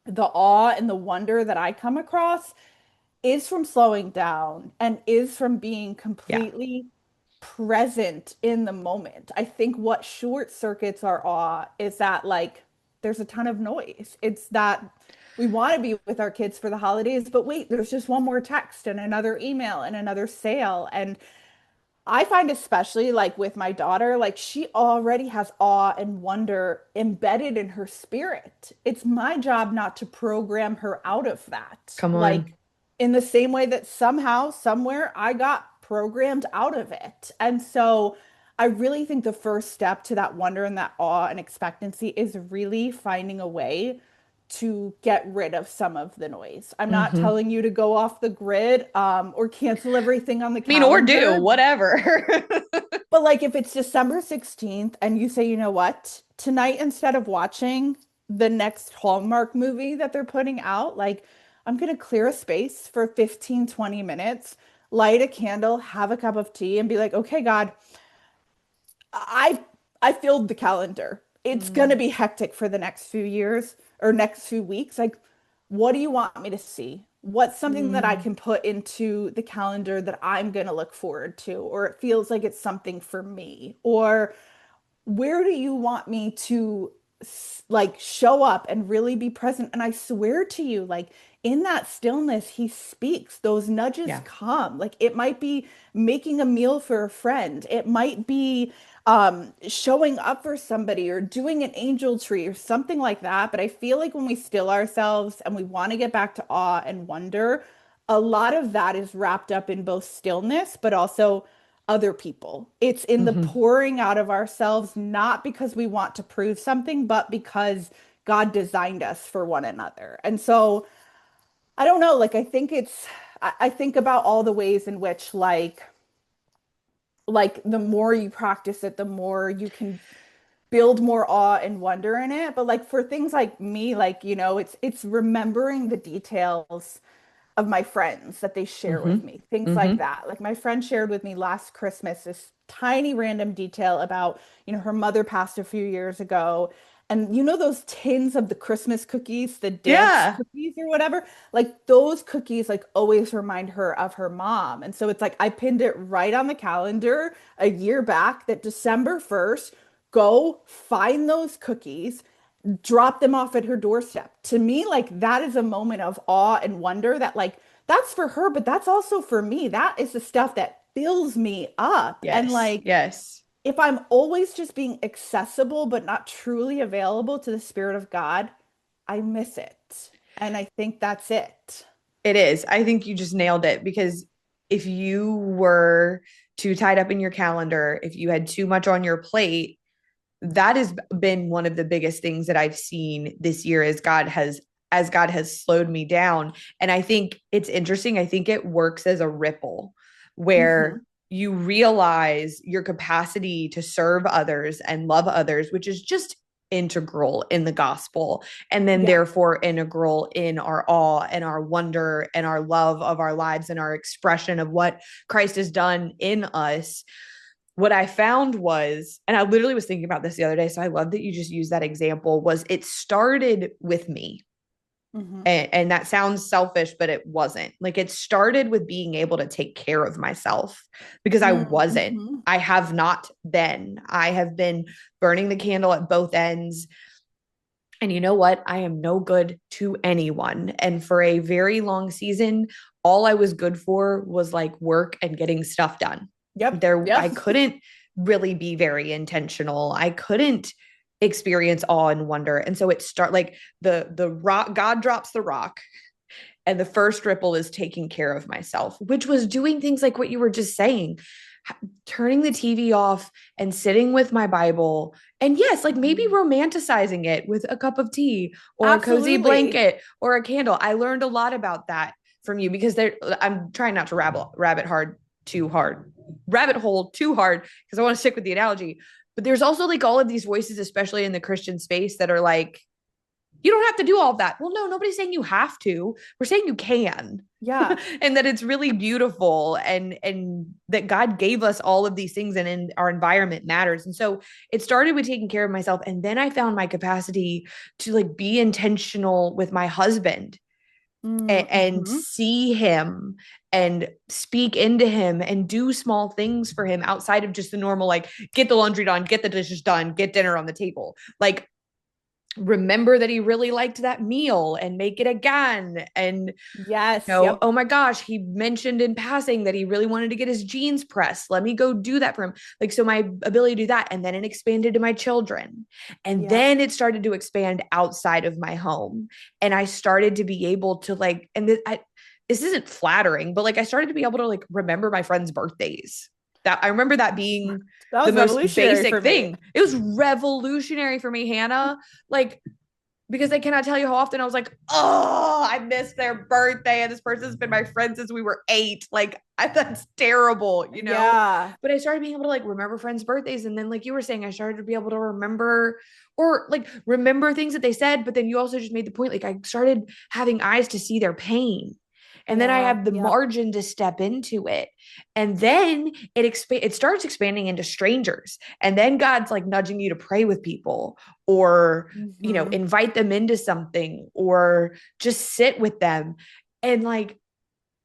the awe and the wonder that I come across is from slowing down and is from being Yeah. completely present in the moment. I think what short circuits our awe is that like there's a ton of noise. It's that we want to be with our kids for the holidays, but wait, there's just one more text and another email and another sale. And I find especially like with my daughter, like she already has awe and wonder embedded in her spirit. It's my job not to program her out of that. Come Like on. in the same way that somehow, somewhere I got programmed out of it. And so I really think the first step to that wonder and that awe and expectancy is really finding a way to get rid of some of the noise. I'm not Mhm. telling you to go off the grid or cancel everything on the I mean, or do calendar. whatever. But like if it's December 16th and you say, you know what, tonight instead of watching the next Hallmark movie that they're putting out, like I'm going to clear a space for 15, 20 minutes, light a candle, have a cup of tea and be like, "Okay, God, I I filled the calendar. It's going to Mm. be hectic for the next few years or next few weeks. Like, what do you want me to see? What's something that I Mm. can put into the calendar that I'm going to look forward to, or it feels like it's something for me? Or where do you want me to like show up and really be present? And I swear to you, like in that stillness, he speaks. Those nudges Yeah. come. Like it might be making a meal for a friend. It might be showing up for somebody or doing an angel tree or something like that. But I feel like when we still ourselves and we want to get back to awe and wonder, a lot of that is wrapped up in both stillness, but also other people. It's in the Hmm. pouring out of ourselves, not because we want to prove something, but because God designed us for one another. And so I don't know, like I think I think about all the ways in which like the more you practice it, the more you can build more awe and wonder in it. But like for things like me, like, it's remembering the details of my friends that they share with Hmm. me, things like Hmm. that. Like my friend shared with me last Christmas this tiny random detail about, her mother passed a few years ago. And those tins of the Christmas cookies, the dance Yeah. cookies or whatever, like those cookies like always remind her of her mom. And so it's like I pinned it right on the calendar a year back that December 1st, go find those cookies, drop them off at her doorstep. To me, like that is a moment of awe and wonder that like that's for her, but that's also for me. That is the stuff that fills me up. And Yes. like Yes. if I'm always just being accessible but not truly available to the Spirit of God, I miss it. And I think that's it. It is. I think you just nailed it because if you were too tied up in your calendar, if you had too much on your plate, that has been one of the biggest things that I've seen this year as God has slowed me down. And I think it's interesting. I think it works as a ripple where Hmm. you realize your capacity to serve others and love others, which is just integral in the gospel, and then Yeah. therefore integral in our awe and our wonder and our love of our lives and our expression of what Christ has done in us. What I found was, and I literally was thinking about this the other day, so I love that you just used that example, was it started with me. Hmm. And that sounds selfish, but it wasn't. Like it started with being able to take care of myself because I wasn't. Hmm. I have not been. I have been burning the candle at both ends. And you know what? I am no good to anyone. And for a very long season, all I was good for was like work and getting stuff done. Yep. I Yep. couldn't really be very intentional. I couldn't experience awe and wonder. And so it start like the rock, God drops the rock, and the first ripple is taking care of myself, which was doing things like what you were just saying, turning the TV off and sitting with my Bible. And yes, like maybe Mhm. romanticizing it with a cup of tea or a cozy Absolutely. blanket or a candle. I learned a lot about that from you because I'm trying not to rabbit hole too hard because I want to stick with the analogy. But there's also like all of these voices, especially in the Christian space, that are like, you don't have to do all of that. Well, no, nobody's saying you have to. We're saying you can. Yeah. And that it's really beautiful, and that God gave us all of these things, and in our environment matters. And so it started with taking care of myself, and then I found my capacity to like be intentional with my husband and Mm-hmm. see him and speak into him and do small things for him outside of just the normal like get the laundry done, get the dishes done, get dinner on the table. Like remember that he really liked that meal and make it again. And Yes. Yep. oh my gosh, he mentioned in passing that he really wanted to get his jeans pressed. Let me go do that for him. Like, so my ability to do that. And then it expanded to my children. And Yep. then it started to expand outside of my home. And I started to be able to like, and this isn't flattering, but like I started to be able to like remember my friends' birthdays. That I remember that being That the was most revolutionary for basic me. thing. It was revolutionary for me, Hannah. Like because I cannot tell you how often I was like, oh, I missed their birthday. And this person's been my friend since we were 8. Like, that's terrible, you know? Yeah. But I started being able to like remember friends' birthdays. And then, like you were saying, I started to be able to remember or like remember things that they said. But then you also just made the point, like, I started having eyes to see their pain. And then I Yeah. have the Yep. margin to step into it. And then it starts expanding into strangers. And then God's like nudging you to pray with people or Hmm. invite them into something or just sit with them. And like,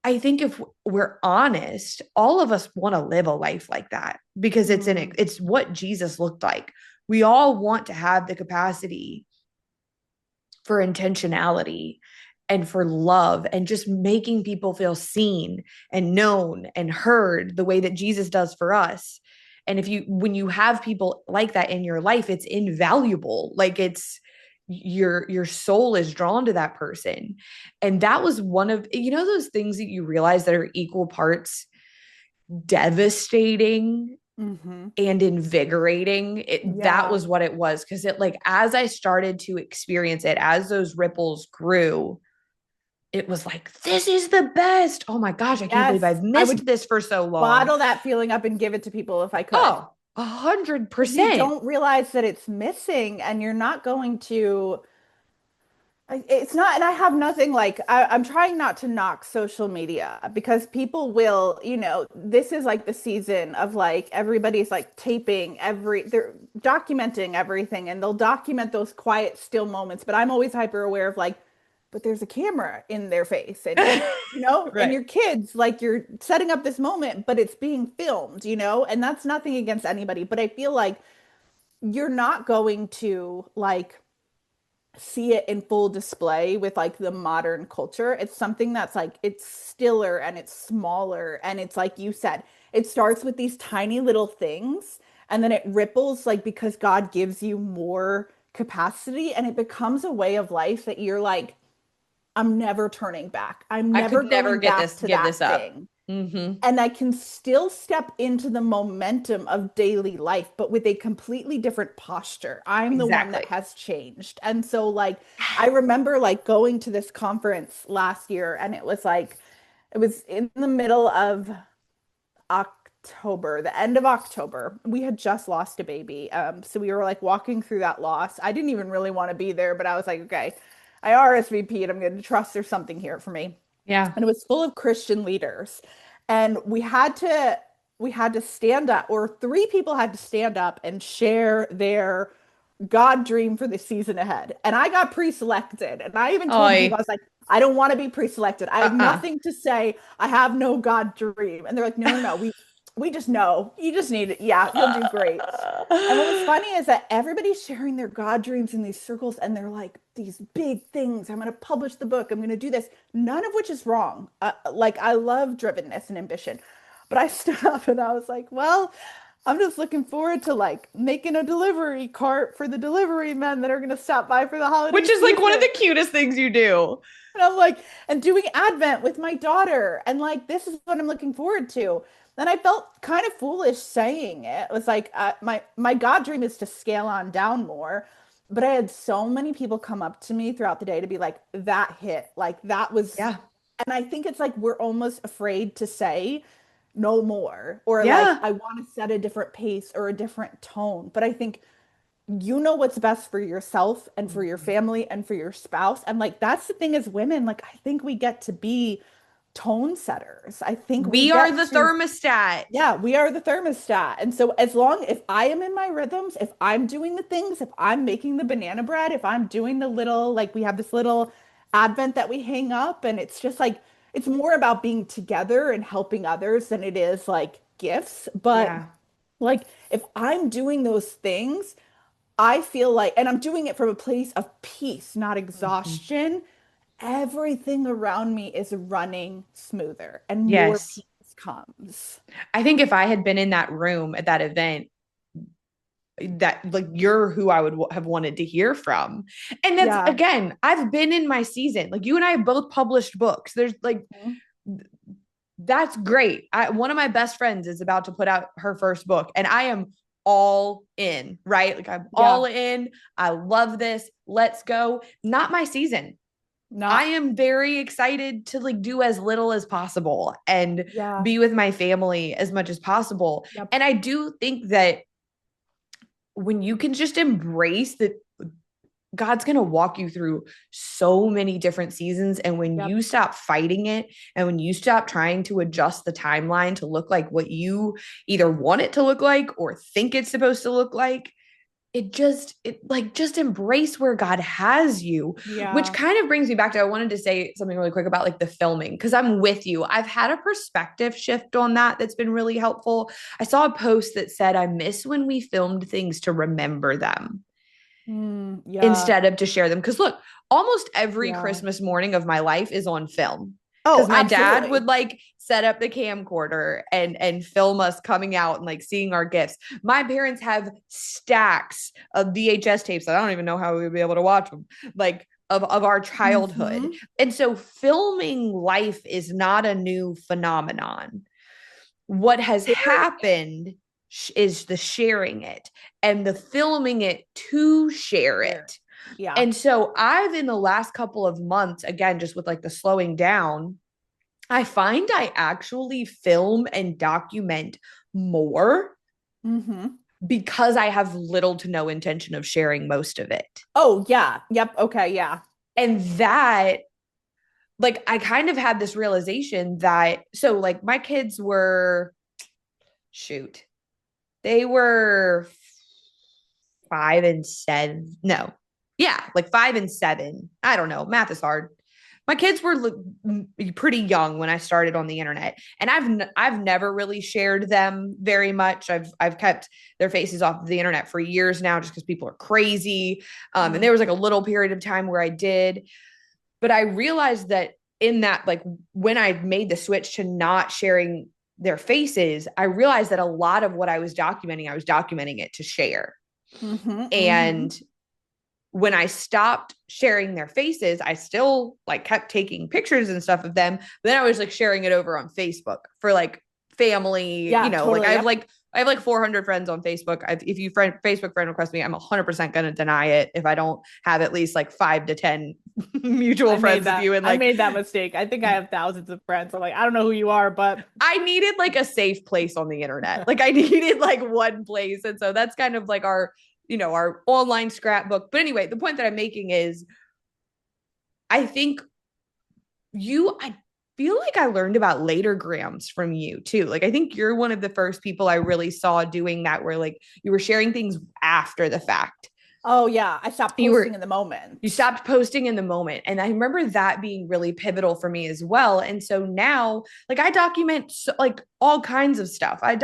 I think if we're honest, all of us want to live a life like that because Mm. it's what Jesus looked like. We all want to have the capacity for intentionality and for love and just making people feel seen and known and heard the way that Jesus does for us. And when you have people like that in your life, it's invaluable. Like it's your soul is drawn to that person. And that was one of, those things that you realize that are equal parts devastating Mm-hmm. and invigorating. That Yeah. was what it was. Cause it, like, as I started to experience it, as those ripples grew, it was like, this is the best. Oh my gosh, I can't believe Yes. I've I missed would this for so long. bottle that feeling up and give it to people if I could. Oh, 100%. Because you don't realize that it's missing and you're not going to it's not, and I have nothing like I'm trying not to knock social media because people will, this is like the season of like everybody's like taping they're documenting everything and they'll document those quiet, still moments. But I'm always hyper aware of like, but there's a camera in their face and Right. your kids, like you're setting up this moment, but it's being filmed, and that's nothing against anybody. But I feel like you're not going to like see it in full display with like the modern culture. It's something that's like it's stiller and it's smaller and it's like you said, it starts with these tiny little things and then it ripples like because God gives you more capacity and it becomes a way of life that you're like, I'm never turning back. I'm I could never never going back to give that this up. thing Mm-hmm. and I can still step into the momentum of daily life, but with a completely different posture. I'm the one that Exactly. has changed. And so, like, I remember like going to this conference last year, and it was in the middle of October, the end of October. We had just lost a baby. So we were like walking through that loss. I didn't even really want to be there, but I was like, okay, I RSVP'd. I'm going to trust there's something here for me Yeah. and it was full of Christian leaders. And we had to stand up, or three people had to stand up and share their God dream for the season ahead. And I got pre-selected. And I even told the people, I Oi. was like, I don't want to be pre-selected. I have Uh-uh. nothing to say. I have no God dream. And they're like, no, no, no. We just know. You just need it. Yeah, you'll do great. And what was funny is that everybody's sharing their God dreams in these circles, and they're like, these big things. I'm going to publish the book. I'm going to do this. None of which is wrong. Like, I love drivenness and ambition. But I stood up and I was like, well, I'm just looking forward to like making a delivery cart for the delivery men that are going to stop by for the holiday Which is like one of season. the cutest things you do. And I'm like, and doing Advent with my daughter. And like, this is what I'm looking forward to. Then I felt kind of foolish saying it. It was like, my God dream is to scale on down more. But I had so many people come up to me throughout the day to be like, that hit. Like, that was, Yeah. and I think it's like we're almost afraid to say no more, or like, Yeah. I want to set a different pace or a different tone. But I think you know what's best for yourself and for your Mhm. family and for your spouse. And like that's the thing as women, like I think we get to be tone setters. I think we We are get the to, thermostat. yeah, we are the thermostat. And so as long if I am in my rhythms, if I'm doing the things, if I'm making the banana bread, if I'm doing the little like we have this little advent that we hang up and it's just like it's more about being together and helping others than it is like gifts. But Yeah. like if I'm doing those things, I feel like, and I'm doing it from a place of peace, not Mhm. exhaustion. Everything around me is running smoother and more Yes. peace comes. I think if I had been in that room at that event, that like you're who I would have wanted to hear from. And that's Yeah. again, I've been in my season. Like you and I have both published books. There's like Mhm. that's great. One of my best friends is about to put out her first book, and I am all in, right? Like I'm all Yeah. in. I love this. Let's go. Not my season. I Not, am very excited to like do as little as possible and yeah. be with my family as much as possible. Yep. And I do think that when you can just embrace that God's going to walk you through so many different seasons. And when Yep. you stop fighting it and when you stop trying to adjust the timeline to look like what you either want it to look like or think it's supposed to look like, just embrace where God has you, which Yeah. kind of brings me back to, I wanted to say something really quick about like the filming, because I'm with you. I've had a perspective shift on that that's been really helpful. I saw a post that said, I miss when we filmed things to remember them. Yeah. instead of to share them. Because look, almost every Yeah. Christmas morning of my life is on film. Oh, Because my dad would absolutely. like set up the camcorder and film us coming out and like seeing our gifts. My parents have stacks of VHS tapes that I don't even know how we would be able to watch them, like of our childhood. Hmm. And so filming life is not a new phenomenon. What has Sharing it. happened is the sharing it and the filming it to share Share. it. Yeah. And so I've in the last couple of months, again, just with like the slowing down, I find I actually film and document more Hmm. because I have little to no intention of sharing most of it. Oh, yeah. Yep. Okay. Yeah. And that, like, I kind of had this realization that, so like my kids were, shoot, they were 5 and 7. No. Yeah, like 5 and 7. I don't know. Math is hard. My kids were pretty young when I started on the internet, and I've never really shared them very much. I've kept their faces off of the internet for years now, just because people are crazy. And Mm. there was like a little period of time where I did, but I realized that in that, like when I made the switch to not sharing their faces, I realized that a lot of what I was documenting it to share. Hmm. Hmm. And when I stopped sharing their faces, I still like kept taking pictures and stuff of them. But then I was like sharing it over on Facebook for like family, Yeah, like totally. Yep. I have like 400 friends on Facebook. If you Facebook friend request me, I'm 100% going to deny it if I don't have at least like 5 to 10 mutual friends with you. And I like, made that mistake. I think I have thousands of friends. I'm like, I don't know who you are, but I needed like a safe place on the internet. Like I needed like one place. And so that's kind of like our online scrapbook. But anyway, the point that I'm making is I think I feel like I learned about later grams from you too. Like I think you're one of the first people I really saw doing that where like you were sharing things after the fact. oh yeah, I stopped You were posting in the you moment. stopped posting in the moment. And I remember that being really pivotal for me as well. And so now, like, I document like all kinds of stuff. I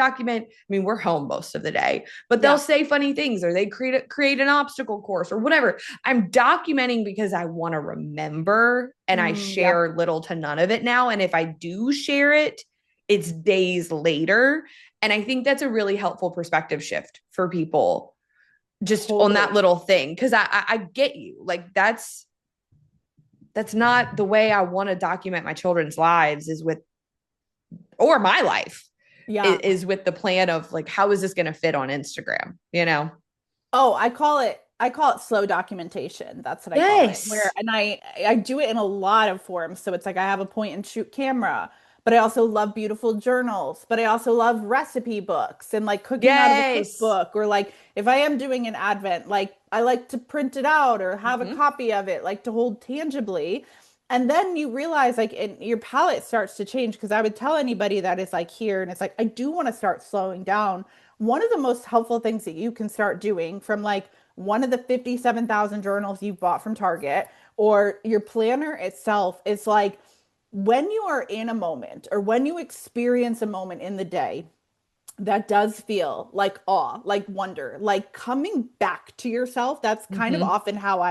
mean, we're home most of the day, but they'll Yeah. say funny things or they create an obstacle course or whatever. I'm documenting because I want to remember and I Mm, yeah, share little to none of it now. And if I do share it, it's days later. And I think that's a really helpful perspective shift for people just on that totally. little thing because I get you like that's not the way I want to document my children's lives is with or my life Yeah. is with the plan of like how is this going to fit on Instagram. Oh, I call it slow documentation. That's what I call it. Where Yes. and I do it in a lot of forms. So it's like I have a point and shoot camera, but I also love beautiful journals, but I also love recipe books and like cooking out of a Yes. cookbook or like if I am doing an advent, like I like to print it out or have a Mm-hmm. copy of it, like to hold tangibly. And then you realize like your palette starts to change because I would tell anybody that is like here and it's like I do want to start slowing down. One of the most helpful things that you can start doing from like one of the 57,000 journals you've bought from Target or your planner itself is like when you are in a moment or when you experience a moment in the day that does feel like awe, like wonder, like coming back to yourself. That's kind of Mm-hmm. often how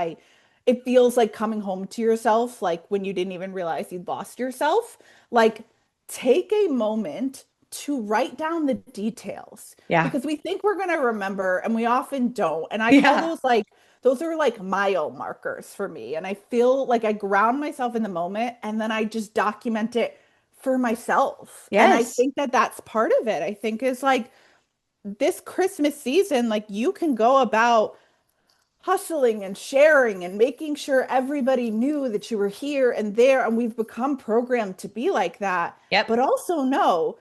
it feels like coming home to yourself, like when you didn't even realize you'd lost yourself. Like, take a moment to write down the details Yeah. because we think we're going to remember and we often don't. And I call Yeah. those like, those are like mile markers for me. And I feel like I ground myself in the moment and then I just document it for myself. And I Yes. think that that's part of it. I think is like this Christmas season, like you can go about hustling and sharing and making sure everybody knew that you were here and there. And we've become programmed to be like that. Yep. But also know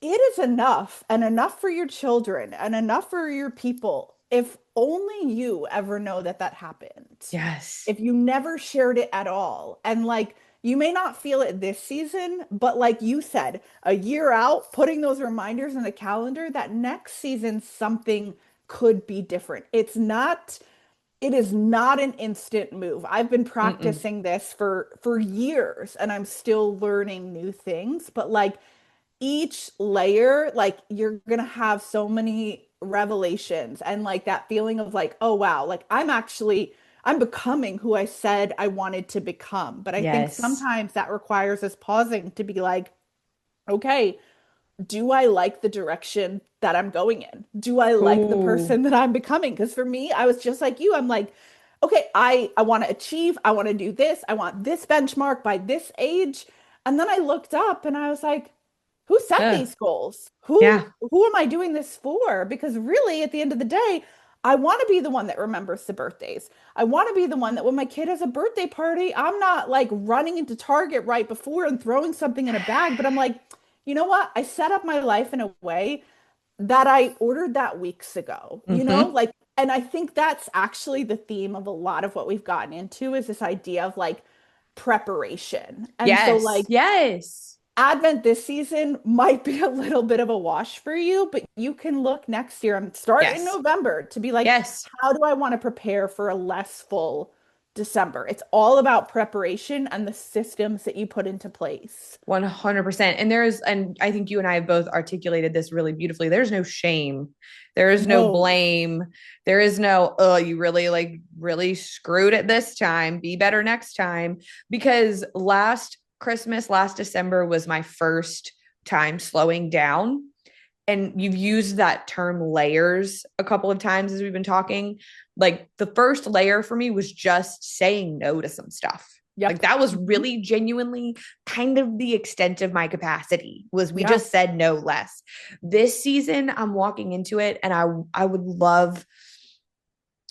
it is enough and enough for your children and enough for your people if only you ever know that that happened. Yes. If you never shared it at all. And like, you may not feel it this season, but like you said, a year out, putting those reminders in the calendar that next season something could be different. It is not an instant move. I've been Mm-mm. practicing this for years and I'm still learning new things, but like each layer, like you're gonna have so many revelations and like that feeling of like, oh wow, like I'm becoming who I said I wanted to become. But I think Yes. sometimes that requires us pausing to be like, okay, do I like the direction that I'm going in? Do I like the Ooh. person that I'm becoming? Because for me, I was just like you. I'm like, okay, I want to achieve, I want to do this, I want this benchmark by this age. And then I looked up and I was like, who set Ugh. these goals? Yeah. Who am I doing this for? Because really, at the end of the day, I want to be the one that remembers the birthdays. I want to be the one that when my kid has a birthday party, I'm not like running into Target right before and throwing something in a bag, but I'm like, you know what? I set up my life in a way that I ordered that weeks ago, Mm-hmm. like, and I think that's actually the theme of a lot of what we've gotten into is this idea of like preparation. And so, Yes. like, Yes. Advent this season might be a little bit of a wash for you, but you can look next year and start in Yes. November to be like, Yes. how do I want to prepare for a less full December? It's all about preparation and the systems that you put into place. 100%. And I think you and I have both articulated this really beautifully. There's no shame. There is no No. blame. There is no, oh, you really really screwed it this time. Be better next time. Because last Christmas, last December was my first time slowing down. And you've used that term layers a couple of times as we've been talking. Like the first layer for me was just saying no to some stuff. Like Yep. that was Mhm. really genuinely kind of the extent of my capacity was we Yeah. just said no less. This season I'm walking into it and I would love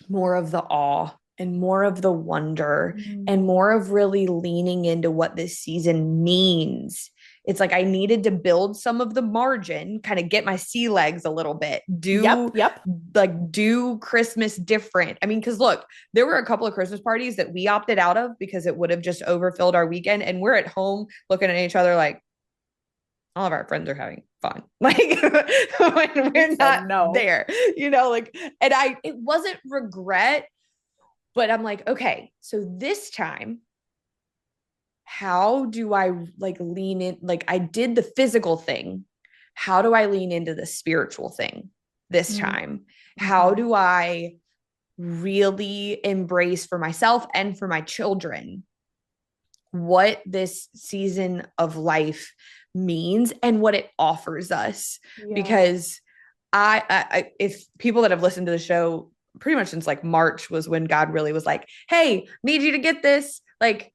more of the awe and more of the wonder and Mm. more of really leaning into what this season means. It's like I needed to build some of the margin, kind of get my sea legs a little bit, Yep. Yep. do Christmas different. I mean, because look, there were a couple of Christmas parties that we opted out of because it would have just overfilled our weekend. And we're at home looking at each other like, all of our friends are having fun. Like when We we're said not no. there, like, and it wasn't regret, but I'm like, okay, so this time, how do I like lean in? Like I did the physical thing. How do I lean into the spiritual thing this Mm. time? How Mhm. do I really embrace for myself and for my children what this season of life means and what it offers us? Yeah. Because if people that have listened to the show pretty much since like March was when God really was like, hey, need you to get this. Like,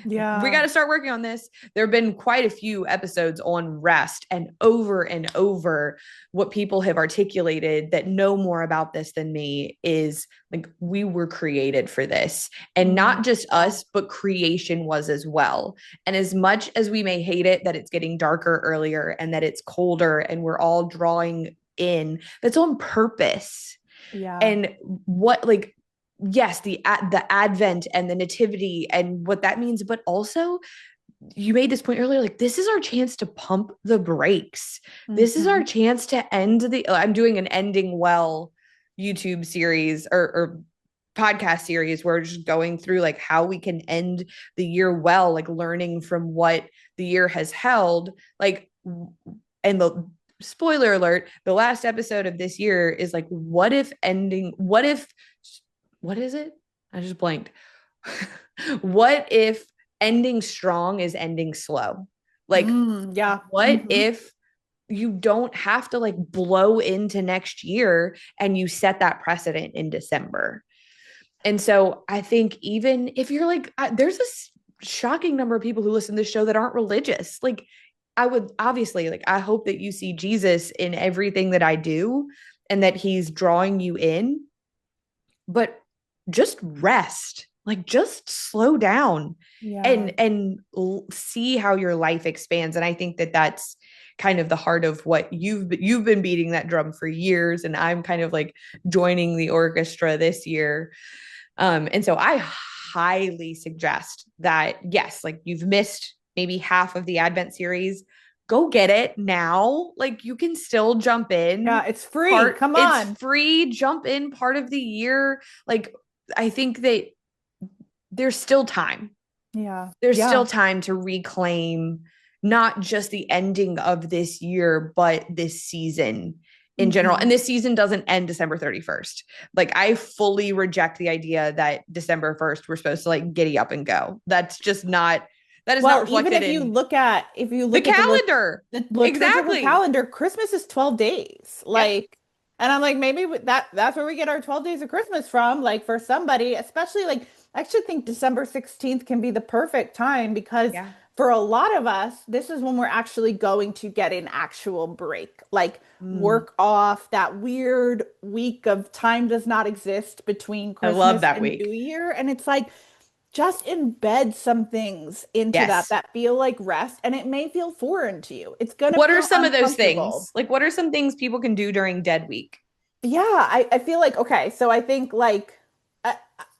we got Yeah. to start working on this. There have been quite a few episodes on rest, and over, what people have articulated that know more about this than me is like, we were created for this. And Mm. not just Yeah. us, but creation was as well. And as much as we may hate it that it's getting darker earlier and that it's colder and we're all drawing in, that's on purpose. Yeah. And what, like, yes, the advent and the nativity and what that means, but also you made this point earlier, like this is our chance to pump the brakes. This is our Mhm. chance to end I'm doing an ending well YouTube series or podcast series where we're just going through like how we can end the year well, like learning from what the year has held. Like, and the spoiler alert, the last episode of this year is like, what is it? I just blanked. What if ending strong is ending slow? Like, Mm. Yeah. what Mhm. if you don't have to like blow into next year and you set that precedent in December? And so I think even if you're like, there's this shocking number of people who listen to this show that aren't religious. Like, I would obviously, like, I hope that you see Jesus in everything that I do and that he's drawing you in, but just rest, like, just slow down Yeah. and see how your life expands. And I think that that's kind of the heart of what you've been beating that drum for years. And I'm kind of like joining the orchestra this year, and so I highly suggest that, yes, like you've missed maybe half of the Advent series, go get it now. Like you can still jump in. Yeah. It's free. Come It's on. free, jump in part of the year. Like I think that there's still time. Yeah. There's still Yeah. time to reclaim not just the ending of this year, but this season in general. Hmm. And this season doesn't end December 31st. Like I fully reject the idea that December 1st we're supposed to like giddy up and go. That's just not that is not Well, even reflected in if you the look at calendar. the liturgical Exactly. calendar, Christmas is 12 days. Yep. Like, and I'm like, maybe that's where we get our 12 days of Christmas from. Like for somebody, especially like I actually think December 16th can be the perfect time because Yeah. for a lot of us, this is when we're actually going to get an actual break. Like Mm, work off that weird week of time does not exist between I love Christmas that and New week. Year. And it's like, just embed some things into that Yes. that feel like rest, and it may feel foreign to you. It's going to What are feel some of those uncomfortable. things? Like, what are some things people can do during Dead Week? Yeah, I feel like okay, so I think like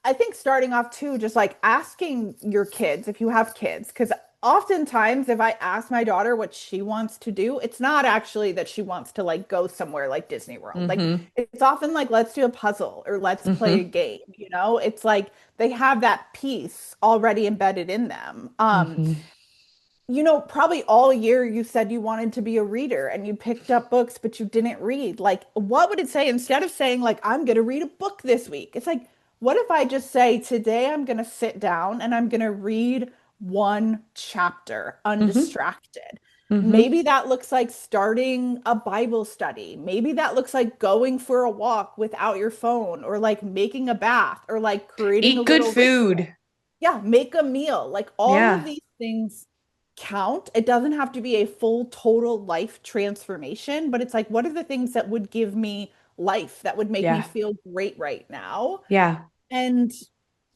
I think starting off too, just like asking your kids if you have kids, because oftentimes if I ask my daughter what she wants to do, it's not actually that she wants to like go somewhere like Disney World. Like Mm-hmm. it's often like let's do a puzzle or let's play a Mm-hmm. game, you know? It's like they have that piece already embedded in them. Mm-hmm. You know, probably all year you said you wanted to be a reader and you picked up books, but you didn't read. Like, what would it say instead of saying, like, I'm going to read a book this week? It's like, what if I just say, today I'm going to sit down and I'm going to read one chapter Mm-hmm. undistracted? Mm-hmm. Maybe that looks like starting a Bible study. Maybe that looks like going for a walk without your phone or like making a bath or like creating a Eat good little ritual. food. Yeah, make a meal. Like all of Yeah. these things count. It doesn't have to be a full total life transformation, but it's like, what are the things that would give me life, that would make me Yeah. feel great right now? Yeah. And you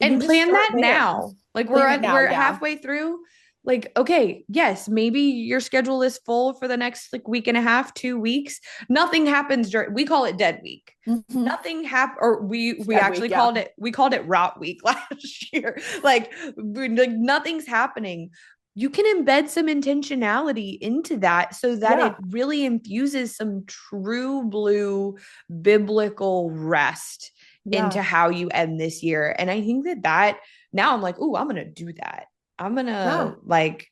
And just plan start that there. now. Like Plan it now. we're Yeah. halfway through. Like, okay, yes, maybe your schedule is full for the next like week and a half, 2 weeks. Nothing happens during we call it dead week. Hmm. Nothing happened or we That actually week. Yeah. called it rot week last year. Like nothing's happening. You can embed some intentionality into that so that it Yeah. really infuses some true blue biblical rest into Yeah. how you end this year. And I think that now I'm like, oh, I'm gonna do that. I'm Yeah. gonna like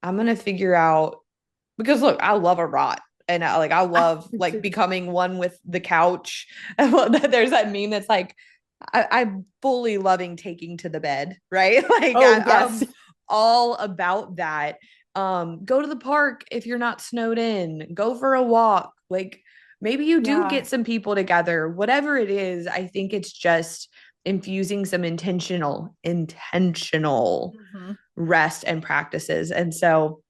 I'm gonna figure out because look, I love a rot. And I love Me like too. becoming one with the couch. There's that meme that's like I'm fully loving taking to the bed, right? Like Oh, yes. I'm all about that. Go to the park if you're not snowed in. Go for a walk. Like maybe you do Yeah. get some people together. Whatever it is, I think it's just infusing some intentional Hmm. rest and practices. And so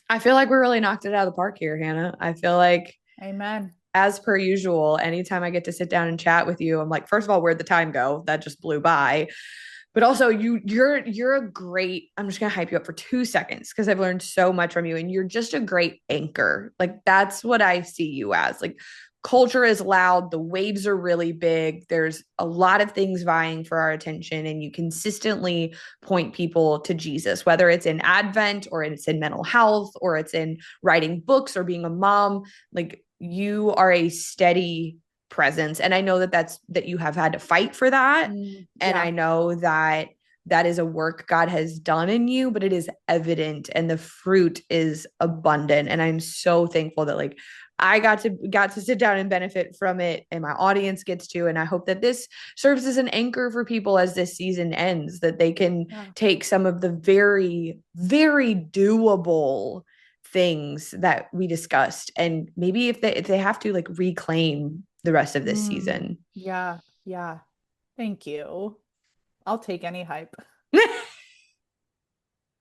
I feel like we really knocked it out of the park here, Hannah. I feel like Amen. as per usual, anytime I get to sit down and chat with you, I'm like, first of all, where'd the time go? That just blew by. But also you're a great, I'm just gonna hype you up for 2 seconds because I've learned so much from you and you're just a great anchor. Like that's what I see you as. Like culture is loud, the waves are really big. There's a lot of things vying for our attention, and you consistently point people to Jesus, whether it's in Advent or it's in mental health or it's in writing books or being a mom. Like you are a steady presence, and I know that you have had to fight for that, Mm, and I yeah. know that that is a work God has done in you, but it is evident and the fruit is abundant. And I'm so thankful that like I got to sit down and benefit from it, and my audience gets to. And I hope that this serves as an anchor for people as this season ends, that they can Yeah. take some of the very, very doable things that we discussed, and maybe if they have to like reclaim the rest of this Mm, season. yeah. Yeah. Thank you. I'll take any hype.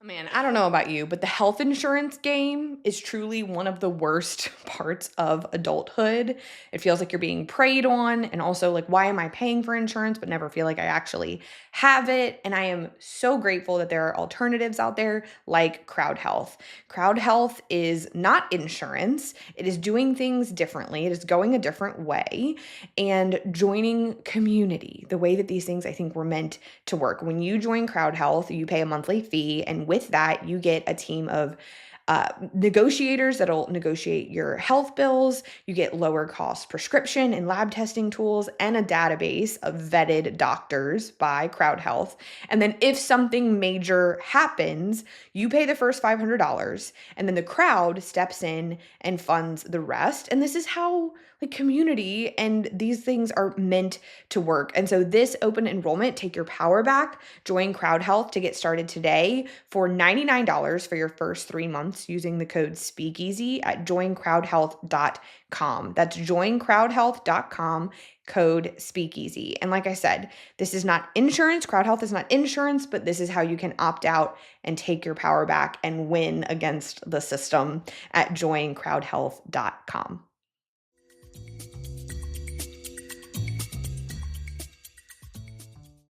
Man, I don't know about you, but the health insurance game is truly one of the worst parts of adulthood. It feels like you're being preyed on. And also, like, why am I paying for insurance but never feel like I actually have it? And I am so grateful that there are alternatives out there like Crowd Health. Crowd Health is not insurance, it is doing things differently, it is going a different way and joining community the way that these things I think were meant to work. When you join Crowd Health, you pay a monthly fee, and with that, you get a team of negotiators that'll negotiate your health bills. You get lower cost prescription and lab testing tools and a database of vetted doctors by Crowd Health. And then if something major happens, you pay the first $500 and then the crowd steps in and funds the rest. And this is how like community and these things are meant to work. And so this open enrollment, take your power back, join Crowd Health to get started today for $99 for your first 3 months using the code SPEAKEASY at joincrowdhealth.com. That's joincrowdhealth.com, code SPEAKEASY. And like I said, this is not insurance. Crowd Health is not insurance, but this is how you can opt out and take your power back and win against the system at joincrowdhealth.com.